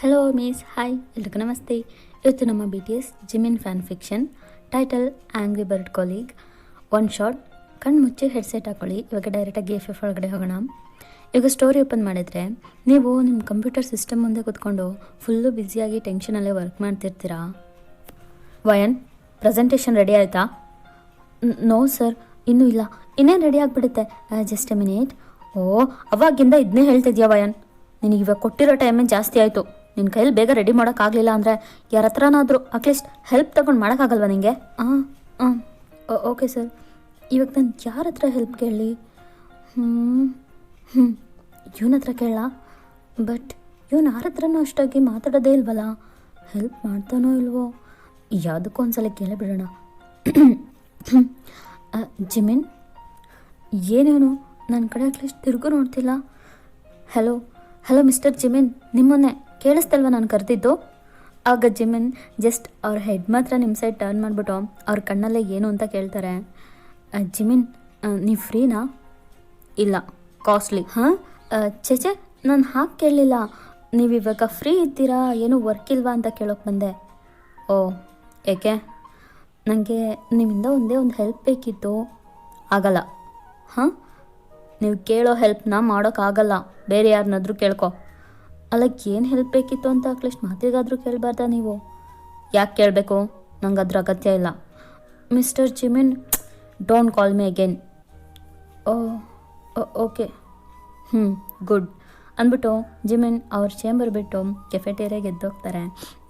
Hello miss, hi, ಎಲ್ರಿಗೂ ನಮಸ್ತೆ. ಇವತ್ತು ನಮ್ಮ BTS Jimin fan fiction title angry bird colleague. One shot, ಕಣ್ಣು ಮುಚ್ಚಿ ಹೆಡ್ಸೆಟ್ ಹಾಕೊಳ್ಳಿ. ಇವಾಗ ಡೈರೆಕ್ಟಾಗಿ FF ಒಳಗಡೆ ಹೋಗೋಣ. ಈಗ ಸ್ಟೋರಿ ಓಪನ್ ಮಾಡಿದರೆ ನೀವು ನಿಮ್ಮ ಕಂಪ್ಯೂಟರ್ ಸಿಸ್ಟಮ್ ಮುಂದೆ ಕೂತ್ಕೊಂಡು ಫುಲ್ಲು ಬ್ಯುಸಿಯಾಗಿ ಟೆನ್ಷನಲ್ಲೇ ವರ್ಕ್ ಮಾಡ್ತಿರ್ತೀರಾ. ವಯನ್, ಪ್ರೆಸೆಂಟೇಷನ್ ರೆಡಿ ಆಯಿತಾ? ನೋ ಸರ್, ಇನ್ನೂ ಇಲ್ಲ. ಇನ್ನೇನು ರೆಡಿ ಆಗಿಬಿಡುತ್ತೆ, ಜಸ್ಟ್ ಎ ಮಿನಿಟ್. ಓ, ಅವಾಗಿಂದ ಇದನ್ನೇ ಹೇಳ್ತಿದ್ಯಾ ವಯನ್? ನಿನಗೆ ಇವಾಗ ಕೊಟ್ಟಿರೋ ಟೈಮೇ ಜಾಸ್ತಿ ಆಯಿತು. ನಿನ್ನ ಕೈಯಲ್ಲಿ ಬೇಗ ರೆಡಿ ಮಾಡೋಕ್ಕಾಗಲಿಲ್ಲ ಅಂದರೆ ಯಾರ ಹತ್ರನಾದರೂ ಅಟ್ಲೀಸ್ಟ್ ಹೆಲ್ಪ್ ತೊಗೊಂಡು ಮಾಡೋಕ್ಕಾಗಲ್ವ ನಿನಗೆ? Okay sir. ಇವಾಗ ನಾನು ಯಾರ ಹತ್ರ ಹೆಲ್ಪ್ ಕೇಳಲಿ? ಇವನ ಹತ್ರ ಕೇಳ. ಬಟ್ ಇವನು ಯಾರ ಹತ್ರನೂ ಅಷ್ಟಾಗಿ ಮಾತಾಡೋದೇ ಇಲ್ವಲ್ಲ. ಹೆಲ್ಪ್ ಮಾಡ್ತಾನೋ ಇಲ್ವೋ? ಯಾವುದಕ್ಕೂ ಒಂದ್ಸಲ ಕೇಳಿಬಿಡೋಣ. ಜಿಮಿನ್, ಏನೇನು ನನ್ನ ಕಡೆ ಅಟ್ಲೀಸ್ಟ್ ತಿರುಗು ನೋಡ್ತಿಲ್ಲ. ಹಲೋ ಮಿಸ್ಟರ್ ಜಿಮಿನ್, ನಿಮ್ಮನ್ನೇ ಕೇಳಿಸ್ತಲ್ವ ನಾನು ಕರೆದಿದ್ದು? ಆಗ ಜಿಮಿನ್ ಜಸ್ಟ್ ಅವ್ರ ಹೆಡ್ ಮಾತ್ರ ನಿಮ್ಮ ಸೈಡ್ ಟರ್ನ್ ಮಾಡಿಬಿಟ್ಟು ಅವ್ರ ಕಣ್ಣಲ್ಲೇ ಏನು ಅಂತ ಕೇಳ್ತಾರೆ. ಜಿಮಿನ್, ನೀವು ಫ್ರೀನಾ? ಇಲ್ಲ, ಕಾಸ್ಟ್ಲಿ. ಚೇಚೆ, ನಾನು ಹಾಗೆ ಕೇಳಲಿಲ್ಲ. ನೀವು ಇವಾಗ ಫ್ರೀ ಇದ್ದೀರಾ, ಏನೂ ವರ್ಕ್ ಇಲ್ವಾ ಅಂತ ಕೇಳೋಕೆ ಬಂದೆ. ಓ, ಏಕೆ? ನನಗೆ ನಿಮ್ಮಿಂದ ಒಂದೇ ಒಂದು ಹೆಲ್ಪ್ ಬೇಕಿತ್ತು. ಆಗಲ್ಲ. ನೀವು ಕೇಳೋ ಹೆಲ್ಪ್ನ ಮಾಡೋಕ್ಕಾಗಲ್ಲ. ಬೇರೆ ಯಾರನ್ನಾದ್ರೂ ಕೇಳ್ಕೊ. ಅಲ್ಲ, ಏನು ಹೆಲ್ಪ್ ಬೇಕಿತ್ತು ಅಂತ ಅಟ್ಲೀಸ್ಟ್ ಮಾತಿಗಾದರೂ ಕೇಳಬಾರ್ದ ನೀವು? ಯಾಕೆ ಕೇಳಬೇಕು? ನಂಗೆ ಅದ್ರ ಅಗತ್ಯ ಇಲ್ಲ. Mister Jimin, don't call me again. Okay, good ಅಂದ್ಬಿಟ್ಟು ಜಿಮಿನ್ ಅವ್ರ ಚೇಂಬರ್ ಬಿಟ್ಟು ಕೆಫೆಟೇರಿಯಾಗೆ ಎದ್ದೋಗ್ತಾರೆ.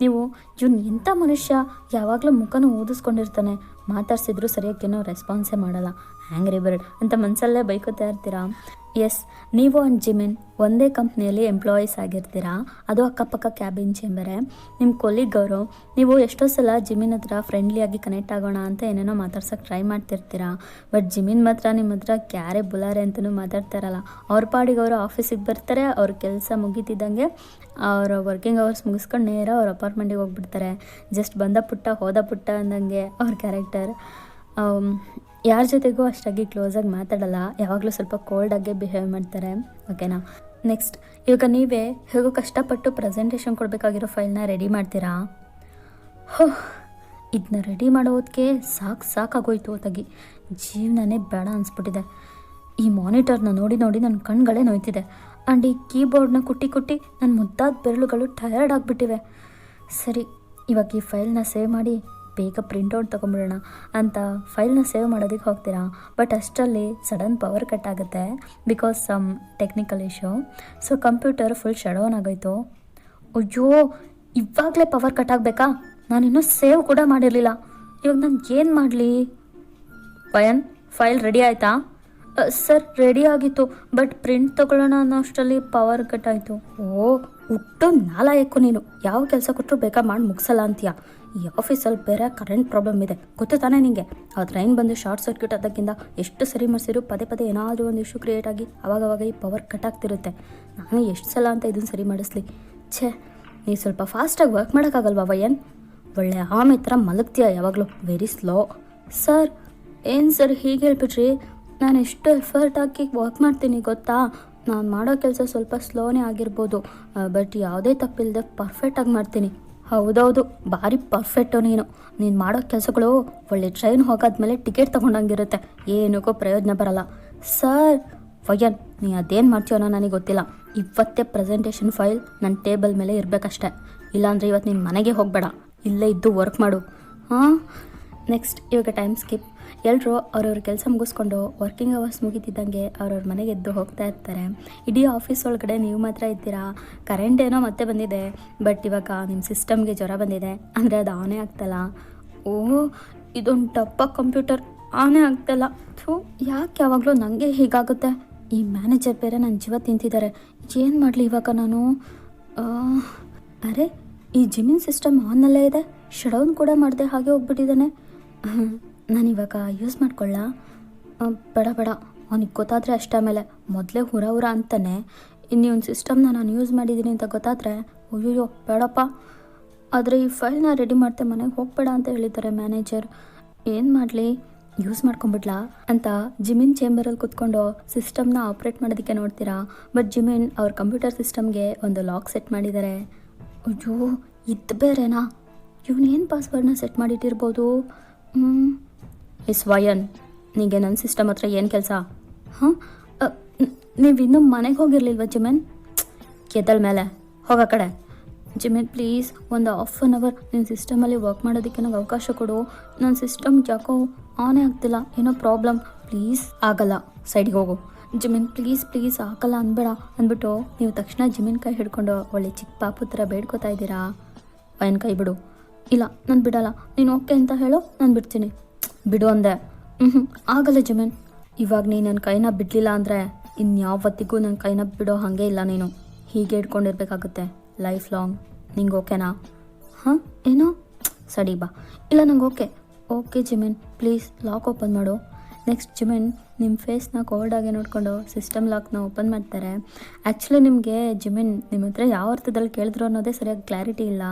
ನೀವು ಇವನು ಎಂಥ ಮನುಷ್ಯ, ಯಾವಾಗಲೂ ಮುಖನೂ ಓದಿಸ್ಕೊಂಡಿರ್ತಾನೆ, ಮಾತಾಡ್ಸಿದ್ರು ಸರಿಯಾಗೇನೋ ರೆಸ್ಪಾನ್ಸೇ ಮಾಡಲ್ಲ, ಆ್ಯಂಗ್ರಿ ಬರ್ಡ್ ಅಂತ ಮನಸ್ಸಲ್ಲೇ ಬೈಕೋತಾ ಇರ್ತೀರಾ. ಎಸ್, ನೀವು ಆ್ಯಂಡ್ ಜಿಮಿನ್ ಒಂದೇ ಕಂಪ್ನಿಯಲ್ಲಿ ಎಂಪ್ಲಾಯೀಸ್ ಆಗಿರ್ತೀರಾ. ಅದು ಅಕ್ಕಪಕ್ಕ ಕ್ಯಾಬಿನ್ ಚೇಂಬರೇ. ನಿಮ್ಮ ಕೊಲೀಗ್ ಅವರು. ನೀವು ಎಷ್ಟೋ ಸಲ ಜಿಮಿನ್ ಹತ್ರ ಫ್ರೆಂಡ್ಲಿಯಾಗಿ ಕನೆಕ್ಟ್ ಆಗೋಣ ಅಂತ ಏನೇನೋ ಮಾತಾಡ್ಸೋಕ್ಕೆ ಟ್ರೈ ಮಾಡ್ತಿರ್ತೀರಾ. ಬಟ್ ಜಿಮಿನ್ ಮಾತ್ರ ನಿಮ್ಮ ಹತ್ರ ಕ್ಯಾರೆ ಬುಲಾರೆ ಅಂತಲೂ ಮಾತಾಡ್ತಾರಲ್ಲ. ಅವ್ರ ಪಾಡಿಗೆ ಅವರು ಆಫೀಸಿಗೆ ಬರ್ತಾರೆ, ಅವ್ರ ಕೆಲಸ ಮುಗಿತಿದ್ದಂಗೆ ಅವ್ರ ವರ್ಕಿಂಗ್ ಅವರ್ಸ್ ಮುಗಿಸ್ಕೊಂಡು ನೇರ ಅವ್ರ ಅಪಾರ್ಟ್ಮೆಂಟಿಗೆ ಹೋಗ್ಬಿಡ್ತಾರೆ. ಜಸ್ಟ್ ಬಂದ ಪುಟ್ಟ ಹೋದ ಪುಟ್ಟ ಅಂದಂಗೆ ಅವ್ರ ಕ್ಯಾರೆಕ್ಟರ್. ಯಾರ ಜೊತೆಗೂ ಅಷ್ಟಾಗಿ ಕ್ಲೋಸಾಗಿ ಮಾತಾಡಲ್ಲ, ಯಾವಾಗಲೂ ಸ್ವಲ್ಪ ಕೋಲ್ಡಾಗೆ ಬಿಹೇವ್ ಮಾಡ್ತಾರೆ. ಓಕೆನಾ? ನೆಕ್ಸ್ಟ್, ಇವಾಗ ನೀವೇ ಹೇಗೋ ಕಷ್ಟಪಟ್ಟು ಪ್ರೆಸೆಂಟೇಷನ್ ಕೊಡಬೇಕಾಗಿರೋ ಫೈಲ್ನ ರೆಡಿ ಮಾಡ್ತೀರಾ. ಇದನ್ನ ರೆಡಿ ಮಾಡೋದಕ್ಕೆ ಸಾಕಾಗೋಯ್ತು. ಹೊತ್ತಾಗಿ ಜೀವನನೇ ಬೇಡ ಅನಿಸ್ಬಿಟ್ಟಿದೆ. ಈ ಮಾನಿಟರ್ನ ನೋಡಿ ನನ್ನ ಕಣ್ಗಳೇ ನೋಯ್ತಿದೆ. ಆ್ಯಂಡ್ ಈ ಕೀಬೋರ್ಡ್ನ ಕುಟ್ಟಿ ನನ್ನ ಮುದ್ದಾದ ಬೆರಳುಗಳು ಟಯರ್ಡ್ ಆಗಿಬಿಟ್ಟಿವೆ. ಸರಿ, ಇವಾಗ ಈ ಫೈಲ್ನ ಸೇವ್ ಮಾಡಿ ಬೇಗ ಪ್ರಿಂಟೌಟ್ ತೊಗೊಂಬಿಡೋಣ ಅಂತ ಫೈಲ್ನ ಸೇವ್ ಮಾಡೋದಕ್ಕೆ ಹೋಗ್ತೀರಾ. ಬಟ್ ಅಷ್ಟರಲ್ಲಿ ಸಡನ್ ಪವರ್ ಕಟ್ ಆಗುತ್ತೆ because some technical issue. So computer full shut down ಆಗೋಯ್ತು. ಅಯ್ಯೋ, ಇವಾಗಲೇ ಪವರ್ ಕಟ್ ಆಗಬೇಕಾ? ನಾನಿನ್ನೂ ಸೇವ್ ಕೂಡ ಮಾಡಿರಲಿಲ್ಲ. ಇವಾಗ ನಾನು ಏನು ಮಾಡಲಿ? ವಯನ್, ಫೈಲ್ ರೆಡಿ ಆಯಿತಾ? ಸರ್, ರೆಡಿ ಆಗಿತ್ತು, ಬಟ್ ಪ್ರಿಂಟ್ ತೊಗೊಳ್ಳೋಣ ಅನ್ನೋ ಅಷ್ಟರಲ್ಲಿ ಪವರ್ ಕಟ್ ಆಯಿತು. ಹುಟ್ಟು ನಾಲಾಯಕ್ಕು ನೀನು. ಯಾವ ಕೆಲಸ ಕೊಟ್ಟರು ಬೇಗ ಮಾಡಿ ಮುಗಿಸಲ್ಲ ಅಂತೀಯ. ಈ ಆಫೀಸಲ್ಲಿ ಬೇರೆ ಕರೆಂಟ್ ಪ್ರಾಬ್ಲಮ್ ಇದೆ, ಗೊತ್ತು ತಾನೇ ನಿನಗೆ? ಆ ಟ್ರೈನ್ ಬಂದು ಶಾರ್ಟ್ ಸರ್ಕ್ಯೂಟ್ ಆದಕ್ಕಿಂತ ಎಷ್ಟು ಸರಿ ಮಾಡಿಸಿದ್ರು ಪದೇ ಏನಾದರೂ ಒಂದು ಇಶ್ಯೂ ಕ್ರಿಯೇಟ್ ಆಗಿ ಅವಾಗವಾಗ ಈ ಪವರ್ ಕಟ್ ಆಗ್ತಿರುತ್ತೆ. ನಾನು ಎಷ್ಟು ಸಲ ಅಂತ ಇದನ್ನು ಸರಿ ಮಾಡಿಸ್ಲಿ. ನೀವು ಸ್ವಲ್ಪ ಫಾಸ್ಟಾಗಿ ವರ್ಕ್ ಮಾಡೋಕ್ಕಾಗಲ್ವಾ ವಯನ್? ಒಳ್ಳೆ ಆಮೆ ಥರ ಮಲಗ್ತೀಯ ಯಾವಾಗಲೂ, ವೆರಿ ಸ್ಲೋ. ಸರ್, ಏನು ಸರ್ ಹೀಗೆ ಹೇಳ್ಬಿಟ್ರಿ? ನಾನು ಎಷ್ಟು ಎಫರ್ಟ್ ಹಾಕಿ ವರ್ಕ್ ಮಾಡ್ತೀನಿ ಗೊತ್ತಾ? ನಾನು ಮಾಡೋ ಕೆಲಸ ಸ್ವಲ್ಪ ಸ್ಲೋನೇ ಆಗಿರ್ಬೋದು, ಬಟ್ ಯಾವುದೇ ತಪ್ಪಿಲ್ಲದೆ ಪರ್ಫೆಕ್ಟಾಗಿ ಮಾಡ್ತೀನಿ. ಹೌದೌದು, ಭಾರಿ ಪರ್ಫೆಕ್ಟು ನೀನು ಮಾಡೋ ಕೆಲಸಗಳು ಒಳ್ಳೆ ಟ್ರೈನ್ ಹೋಗಾದ್ಮೇಲೆ ಟಿಕೆಟ್ ತೊಗೊಂಡಂಗಿರುತ್ತೆ, ಏನಕ್ಕೂ ಪ್ರಯೋಜನ ಬರಲ್ಲ. ಸರ್, ವಯನ್, ನೀ ಅದೇನು ಮಾಡ್ತೀಯೋ ನನಗೆ ಗೊತ್ತಿಲ್ಲ. ಇವತ್ತೇ ಪ್ರೆಸೆಂಟೇಷನ್ ಫೈಲ್ ನನ್ನ ಟೇಬಲ್ ಮೇಲೆ ಇರಬೇಕಷ್ಟೆ. ಇಲ್ಲಾಂದರೆ ಇವತ್ತು ನೀನು ಮನೆಗೆ ಹೋಗಬೇಡ, ಇಲ್ಲೇ ಇದ್ದು ವರ್ಕ್ ಮಾಡು. ನೆಕ್ಸ್ಟ್, ಇವಾಗ ಟೈಮ್ ಸ್ಕಿಪ್. ಎಲ್ಲರೂ ಅವ್ರವ್ರ ಕೆಲಸ ಮುಗಿಸ್ಕೊಂಡು ವರ್ಕಿಂಗ್ ಅವರ್ಸ್ ಮುಗಿತಿದ್ದಂಗೆ ಅವ್ರವ್ರ ಮನೆಗೆ ಎದ್ದು ಹೋಗ್ತಾ ಇರ್ತಾರೆ. ಇಡೀ ಆಫೀಸ್ ಒಳಗಡೆ ನೀವು ಮಾತ್ರ ಇದ್ದೀರಾ. ಕರೆಂಟ್ ಏನೋ ಮತ್ತೆ ಬಂದಿದೆ, ಬಟ್ ಇವಾಗ ನಿಮ್ಮ ಸಿಸ್ಟಮ್ಗೆ ಜ್ವರ ಬಂದಿದೆ, ಅಂದರೆ ಅದು ಆನೇ ಆಗ್ತಲ್ಲ. ಇದೊಂದು ಡಬ್ಬ ಕಂಪ್ಯೂಟರ್ ಆನೇ ಆಗ್ತಲ್ಲ. ಯಾಕೆ ಯಾವಾಗಲೂ ನನಗೆ ಹೀಗಾಗುತ್ತೆ? ಈ ಮ್ಯಾನೇಜರ್ ಬೇರೆ ನನ್ನ ಜೀವ ತಿಂತಿದ್ದಾರೆ. ಏನು ಮಾಡಲಿ ಇವಾಗ ನಾನು? ಅರೆ, ಈ ಜಿಮಿನ್ ಸಿಸ್ಟಮ್ ಆನ್ನಲ್ಲೇ ಇದೆ, ಶಟ್ ಡೌನ್ ಕೂಡ ಮಾಡಿದೆ, ಹಾಗೆ ಹೋಗ್ಬಿಟ್ಟಿದ್ದಾನೆ. ನಾನಿವಾಗ ಯೂಸ್ ಮಾಡ್ಕೊಳ್ಳ? ಬೇಡ, ಅವನಿಗೆ ಗೊತ್ತಾದರೆ ಅಷ್ಟೇ. ಆಮೇಲೆ ಮೊದಲೇ ಹುರ ಅಂತಾನೆ. ಇನ್ನು ಒಂದು ಸಿಸ್ಟಮ್ನ ನಾನು ಯೂಸ್ ಮಾಡಿದ್ದೀನಿ ಅಂತ ಗೊತ್ತಾದರೆ ಅಯ್ಯೋ ಬೇಡಪ್ಪ. ಆದರೆ ಈ ಫೈಲ್ನ ರೆಡಿ ಮಾಡ್ತೆ ಮನೆಗೆ ಹೋಗಬೇಡ ಅಂತ ಹೇಳಿದ್ದಾರೆ ಮ್ಯಾನೇಜರ್. ಏನು ಮಾಡಲಿ? ಯೂಸ್ ಮಾಡ್ಕೊಂಬಿಡ್ಲಾ ಅಂತ ಜಿಮಿನ್ ಚೇಂಬರಲ್ಲಿ ಕೂತ್ಕೊಂಡು ಸಿಸ್ಟಮ್ನ ಆಪ್ರೇಟ್ ಮಾಡೋದಕ್ಕೆ ನೋಡ್ತೀರಾ. ಬಟ್ ಜಿಮಿನ್ ಅವ್ರ ಕಂಪ್ಯೂಟರ್ ಸಿಸ್ಟಮ್ಗೆ ಒಂದು ಲಾಕ್ ಸೆಟ್ ಮಾಡಿದ್ದಾರೆ. ಅಯ್ಯೋ ಇದು ಬೇರೆನಾ? ಇವನೇನು ಪಾಸ್ವರ್ಡ್ನ ಸೆಟ್ ಮಾಡಿಟ್ಟಿರ್ಬೋದು? ಇಸ್ ವಯನ್, ನಿಮಗೆ ನನ್ನ ಸಿಸ್ಟಮ್ ಹತ್ರ ಏನು ಕೆಲಸ? ಹಾಂ, ನೀವು ಇನ್ನೂ ಮನೆಗೆ ಹೋಗಿರ್ಲಿಲ್ವ ಜಿಮೆನ್? ಕೆದಲ್ ಮೇಲೆ ಹೋಗೋ ಕಡೆ. ಜಿಮೆನ್ ಪ್ಲೀಸ್ ಒಂದು ಹಾಫ್ ಆನ್ ಅವರ್ ನಿನ್ನ ಸಿಸ್ಟಮಲ್ಲಿ ವರ್ಕ್ ಮಾಡೋದಕ್ಕೆ ನನಗೆ ಅವಕಾಶ ಕೊಡು. ನನ್ನ ಸಿಸ್ಟಮ್ ಯಾಕೋ ಆನೇ ಆಗ್ತಿಲ್ಲ, ಏನೋ ಪ್ರಾಬ್ಲಮ್. ಪ್ಲೀಸ್. ಆಗಲ್ಲ, ಸೈಡ್ಗೆ ಹೋಗು. ಜಿಮಿನ್ ಪ್ಲೀಸ್ ಪ್ಲೀಸ್ ಆಗಲ್ಲ ಅನ್ಬೇಡ ಅಂದ್ಬಿಟ್ಟು ನೀವು ತಕ್ಷಣ ಜಿಮಿನ್ ಕೈ ಹಿಡ್ಕೊಂಡು ಒಳ್ಳೆ ಚಿಕ್ಕ ಪಾಪು ಥರ ಬೇಡ್ಕೋತಾ ಇದ್ದೀರಾ. ವಯನ್ ಕೈ ಬಿಡು. ಇಲ್ಲ ನಾನು ಬಿಡಲ್ಲ, ನೀನು ಓಕೆ ಅಂತ ಹೇಳು, ನಾನು ಬಿಡ್ತೀನಿ. ಬಿಡು ಅಂದೆ. ಆಗಲ್ಲ ಜಿಮಿನ್. ಇವಾಗ ನೀನು ನನ್ನ ಕೈನ ಬಿಡಲಿಲ್ಲ ಅಂದರೆ ಇನ್ಯಾವತ್ತಿಗೂ ನನ್ನ ಕೈನ ಬಿಡೋ ಹಾಗೆ ಇಲ್ಲ. ನೀನು ಹೀಗೆ ಇಟ್ಕೊಂಡಿರ್ಬೇಕಾಗುತ್ತೆ ಲೈಫ್ ಲಾಂಗ್. ನಿಂಗೆ ಓಕೆನಾ? ಹಾಂ ಏನೋ ಸರಿ ಬಾ. ಇಲ್ಲ ನಂಗೆ okay. Okay Jimin please lock open ಮಾಡು. ನೆಕ್ಸ್ಟ್ ಜಿಮಿನ್ ನಿಮ್ಮ ಫೇಸ್ನ ಕೋಲ್ಡಾಗಿ ನೋಡಿಕೊಂಡು ಸಿಸ್ಟಮ್ ಲಾಕ್ನ ಓಪನ್ ಮಾಡ್ತಾರೆ. ಆ್ಯಕ್ಚುಲಿ ನಿಮಗೆ ಜಿಮಿನ್ ನಿಮ್ಮ ಹತ್ರ ಯಾವ ಅರ್ಥದಲ್ಲಿ ಕೇಳಿದ್ರು ಅನ್ನೋದೇ ಸರಿಯಾಗಿ ಕ್ಲಾರಿಟಿ ಇಲ್ಲ.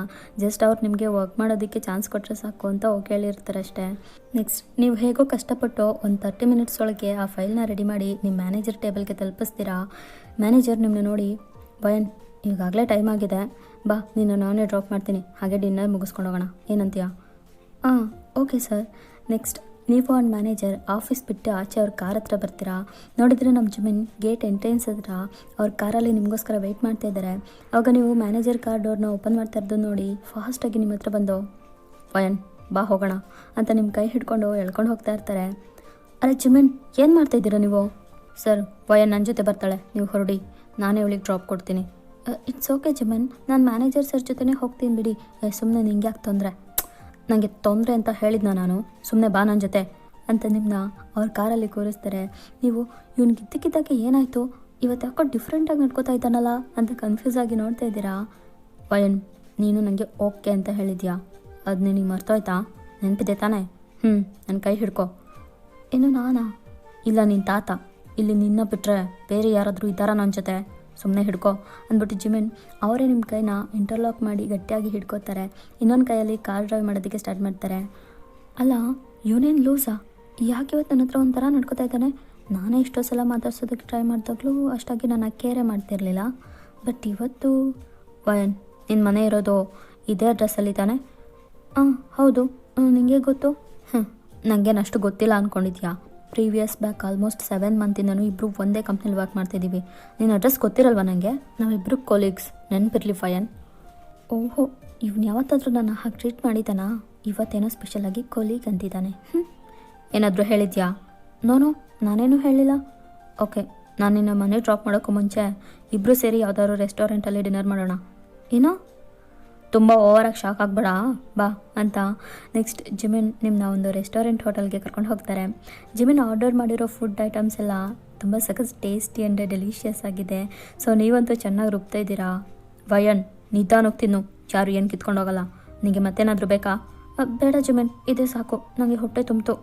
ಜಸ್ಟ್ ಅವ್ರು ನಿಮಗೆ ವರ್ಕ್ ಮಾಡೋದಕ್ಕೆ ಚಾನ್ಸ್ ಕೊಟ್ಟರೆ ಸಾಕು ಅಂತ ಕೇಳಿರ್ತಾರೆ ಅಷ್ಟೇ. ನೆಕ್ಸ್ಟ್ ನೀವು ಹೇಗೋ ಕಷ್ಟಪಟ್ಟು ಒಂದು 30 ಮಿನಿಟ್ಸ್ ಒಳಗೆ ಆ ಫೈಲ್ನ ರೆಡಿ ಮಾಡಿ ನಿಮ್ಮ ಮ್ಯಾನೇಜರ್ ಟೇಬಲ್ಗೆ ತಲುಪಿಸ್ತೀರಾ. ಮ್ಯಾನೇಜರ್ ನಿಮ್ಮನ್ನ ನೋಡಿ, ವಯನ್ ಈಗಾಗಲೇ ಟೈಮ್ ಆಗಿದೆ, ಬಾ ನೀನು ನಾನೇ ಡ್ರಾಪ್ ಮಾಡ್ತೀನಿ, ಹಾಗೆ ಡಿನ್ನರ್ ಮುಗಿಸ್ಕೊಂಡು ಹೋಗೋಣ, ಏನಂತೀಯಾ? ಹಾಂ ಓಕೆ ಸರ್. ನೆಕ್ಸ್ಟ್ ನೀವು ಆನ್ ಮ್ಯಾನೇಜರ್ ಆಫೀಸ್ ಬಿಟ್ಟು ಆಚೆ ಅವ್ರ ಕಾರ್ ಹತ್ರ ಬರ್ತೀರಾ. ನೋಡಿದರೆ ನಮ್ಮ ಜಿಮಿನ್ ಗೇಟ್ ಎಂಟ್ರೆನ್ಸ್ ಹತ್ರ ಅವ್ರ ಕಾರಲ್ಲಿ ನಿಮಗೋಸ್ಕರ ವೆಯ್ಟ್ ಮಾಡ್ತಾ ಇದ್ದಾರೆ. ಆವಾಗ ನೀವು ಮ್ಯಾನೇಜರ್ ಕಾರ್ ಡೋರ್ನ ಓಪನ್ ಮಾಡ್ತಾ ಇರೋದು ನೋಡಿ ಫಾಸ್ಟಾಗಿ ನಿಮ್ಮ ಹತ್ರ ಬಂದು, ವಯನ್ ಬಾ ಹೋಗೋಣ ಅಂತ ನಿಮ್ಮ ಕೈ ಹಿಡ್ಕೊಂಡು ಎಳ್ಕೊಂಡು ಹೋಗ್ತಾ ಇರ್ತಾರೆ. ಅರೆ ಜಿಮಿನ್ ಏನು ಮಾಡ್ತಾಯಿದ್ದೀರಾ ನೀವು? ಸರ್ ವಯನ್ ನನ್ನ ಜೊತೆ ಬರ್ತಾಳೆ, ನೀವು ಹೊರಡಿ, ನಾನೇ ಅವಳಿಗೆ ಡ್ರಾಪ್ ಕೊಡ್ತೀನಿ. ಇಟ್ಸ್ ಓಕೆ ಜಿಮಿನ್, ನಾನು ಮ್ಯಾನೇಜರ್ ಸರ್ ಜೊತೆನೇ ಹೋಗ್ತೀನಿ ಬಿಡಿ. ಸುಮ್ಮನೆ ನಿಂಗೆ ಯಾಕೆ ತೊಂದರೆ? ನನಗೆ ತೊಂದರೆ ಅಂತ ಹೇಳಿದ್ನ ನಾನು, ಸುಮ್ಮನೆ ಬಾ ನನ್ನ ಜೊತೆ ಅಂತ ನಿಮ್ಮನ್ನ ಅವ್ರ ಕಾರಲ್ಲಿ ಕೂರಿಸ್ತಾರೆ. ನೀವು ಇವ್ನಿಗೆ ಇದ್ದಕ್ಕಿದ್ದಾಗೆ ಏನಾಯಿತು, ಇವತ್ತು ಯಾಕೋ ಡಿಫ್ರೆಂಟಾಗಿ ನಡ್ಕೋತಾ ಇದ್ದಾನಲ್ಲ ಅಂತ ಕನ್ಫ್ಯೂಸ್ ಆಗಿ ನೋಡ್ತಾ ಇದ್ದೀರಾ. ವಯನ್ ನೀನು ನನಗೆ ಓಕೆ ಅಂತ ಹೇಳಿದ್ಯಾ, ಅದು ನಿನಗೆ ಮರ್ತೋಯ್ತಾ? ನೆನಪಿದೆ ತಾನೇ? ನನ್ನ ಕೈ ಹಿಡ್ಕೊ. ಏನು ನಾನಾ? ಇಲ್ಲ ನಿನ್ನ ತಾತ. ಇಲ್ಲಿ ನಿನ್ನ ಬಿಟ್ಟರೆ ಬೇರೆ ಯಾರಾದರೂ ಇದ್ದಾರಾ ನನ್ನ ಜೊತೆ? ಸುಮ್ಮನೆ ಹಿಡ್ಕೊ ಅಂದ್ಬಿಟ್ಟು ಜಿಮಿನ್ ಅವರೇ ನಿಮ್ಮ ಕೈನ ಇಂಟರ್ಲಾಕ್ ಮಾಡಿ ಗಟ್ಟಿಯಾಗಿ ಹಿಡ್ಕೋತಾರೆ. ಇನ್ನೊಂದು ಕೈಯಲ್ಲಿ ಕಾರ್ ಡ್ರೈವ್ ಮಾಡೋದಕ್ಕೆ ಸ್ಟಾರ್ಟ್ ಮಾಡ್ತಾರೆ. ಅಲ್ಲ ಇವನೇನು ಲೂಸಾ, ಯಾಕೆ ಇವತ್ತು ನನ್ನ ಹತ್ರ ಒಂಥರ ನಡ್ಕೋತಾ ಇದ್ದಾನೆ? ನಾನೇ ಎಷ್ಟೋ ಸಲ ಮಾತಾಡ್ಸೋದಕ್ಕೆ ಟ್ರೈ ಮಾಡಿದಾಗಲೂ ಅಷ್ಟಾಗಿ ನಾನು ಕೇರೆ ಮಾಡ್ತಿರಲಿಲ್ಲ, ಬಟ್ ಇವತ್ತು. ವಯನ್ ನಿನ್ನ ಮನೆ ಇರೋದು ಇದೇ ಅಡ್ರೆಸ್ಸಲ್ಲಿ ತಾನೆ? ಹಾಂ ಹೌದು. ನಿಮಗೆ ಗೊತ್ತು? ನನಗೇನು ಅಷ್ಟು ಗೊತ್ತಿಲ್ಲ ಅಂದ್ಕೊಂಡಿದ್ಯಾ? ಪ್ರೀವಿಯಸ್ ಬ್ಯಾಕ್ ಆಲ್ಮೋಸ್ಟ್ 7 ಮಂತಿಂದನೂ ಇಬ್ಬರು ಒಂದೇ ಕಂಪ್ನಿಲಿ ವರ್ಕ್ ಮಾಡ್ತಿದ್ದೀವಿ. ನಿನ್ನ ಅಡ್ರೆಸ್ ಗೊತ್ತಿರಲ್ವ ನನಗೆ? ನಾವಿಬ್ಬರು ಕೊಲೀಗ್ಸ್, ನೆನಪಿರಲಿ ಫಯನ್. ಓಹೋ, ಇವ್ನು ಯಾವತ್ತಾದರೂ ನನ್ನ ಹಾಗೆ ಟ್ರೀಟ್ ಮಾಡಿದ್ದಾನಾ? ಇವತ್ತೇನೋ ಸ್ಪೆಷಲಾಗಿ ಕೊಲೀಗ್ ಅಂತಿದ್ದಾನೆ. ಏನಾದರೂ ಹೇಳಿದ್ಯಾ? ನೋನೋ ನಾನೇನೂ ಹೇಳಿಲ್ಲ. ಓಕೆ, ನಾನು ನಿನ್ನ ಮನೆ ಡ್ರಾಪ್ ಮಾಡೋಕ್ಕೂ ಮುಂಚೆ ಇಬ್ಬರು ಸೇರಿ ಯಾವುದಾದ್ರು ರೆಸ್ಟೋರೆಂಟಲ್ಲಿ ಡಿನ್ನರ್ ಮಾಡೋಣ. ಏನೋ ತುಂಬ ಓವರಾಗಿ ಶಾಕ್ ಆಗಬೇಡ, ಬಾ ಅಂತ ನೆಕ್ಸ್ಟ್ ಜಿಮಿನ್ ನಿಮ್ಮನ್ನ ಒಂದು ರೆಸ್ಟೋರೆಂಟ್ ಹೋಟೆಲ್ಗೆ ಕರ್ಕೊಂಡು ಹೋಗ್ತಾರೆ. ಜಿಮಿನ್ ಆರ್ಡರ್ ಮಾಡಿರೋ ಫುಡ್ ಐಟಮ್ಸ್ ಎಲ್ಲ ತುಂಬ ಸಖತ್ ಟೇಸ್ಟಿ ಆ್ಯಂಡ್ ಡೆಲಿಷಿಯಸ್ ಆಗಿದೆ. ಸೊ ನೀವಂತೂ ಚೆನ್ನಾಗಿ ರುಬ್ತಾ ಇದ್ದೀರಾ. ವಯನ್ ನಿಧಾನಕ್ಕೆ ತಿನ್ನು, ಯಾರು ಏನು ಕಿತ್ಕೊಂಡು ಹೋಗಲ್ಲ. ನಿಮಗೆ ಮತ್ತೇನಾದರೂ ಬೇಕಾ? ಬೇಡ ಜಿಮಿನ್, ಇದೇ ಸಾಕು, ನನಗೆ ಹೊಟ್ಟೆ ತುಂಬಿತು.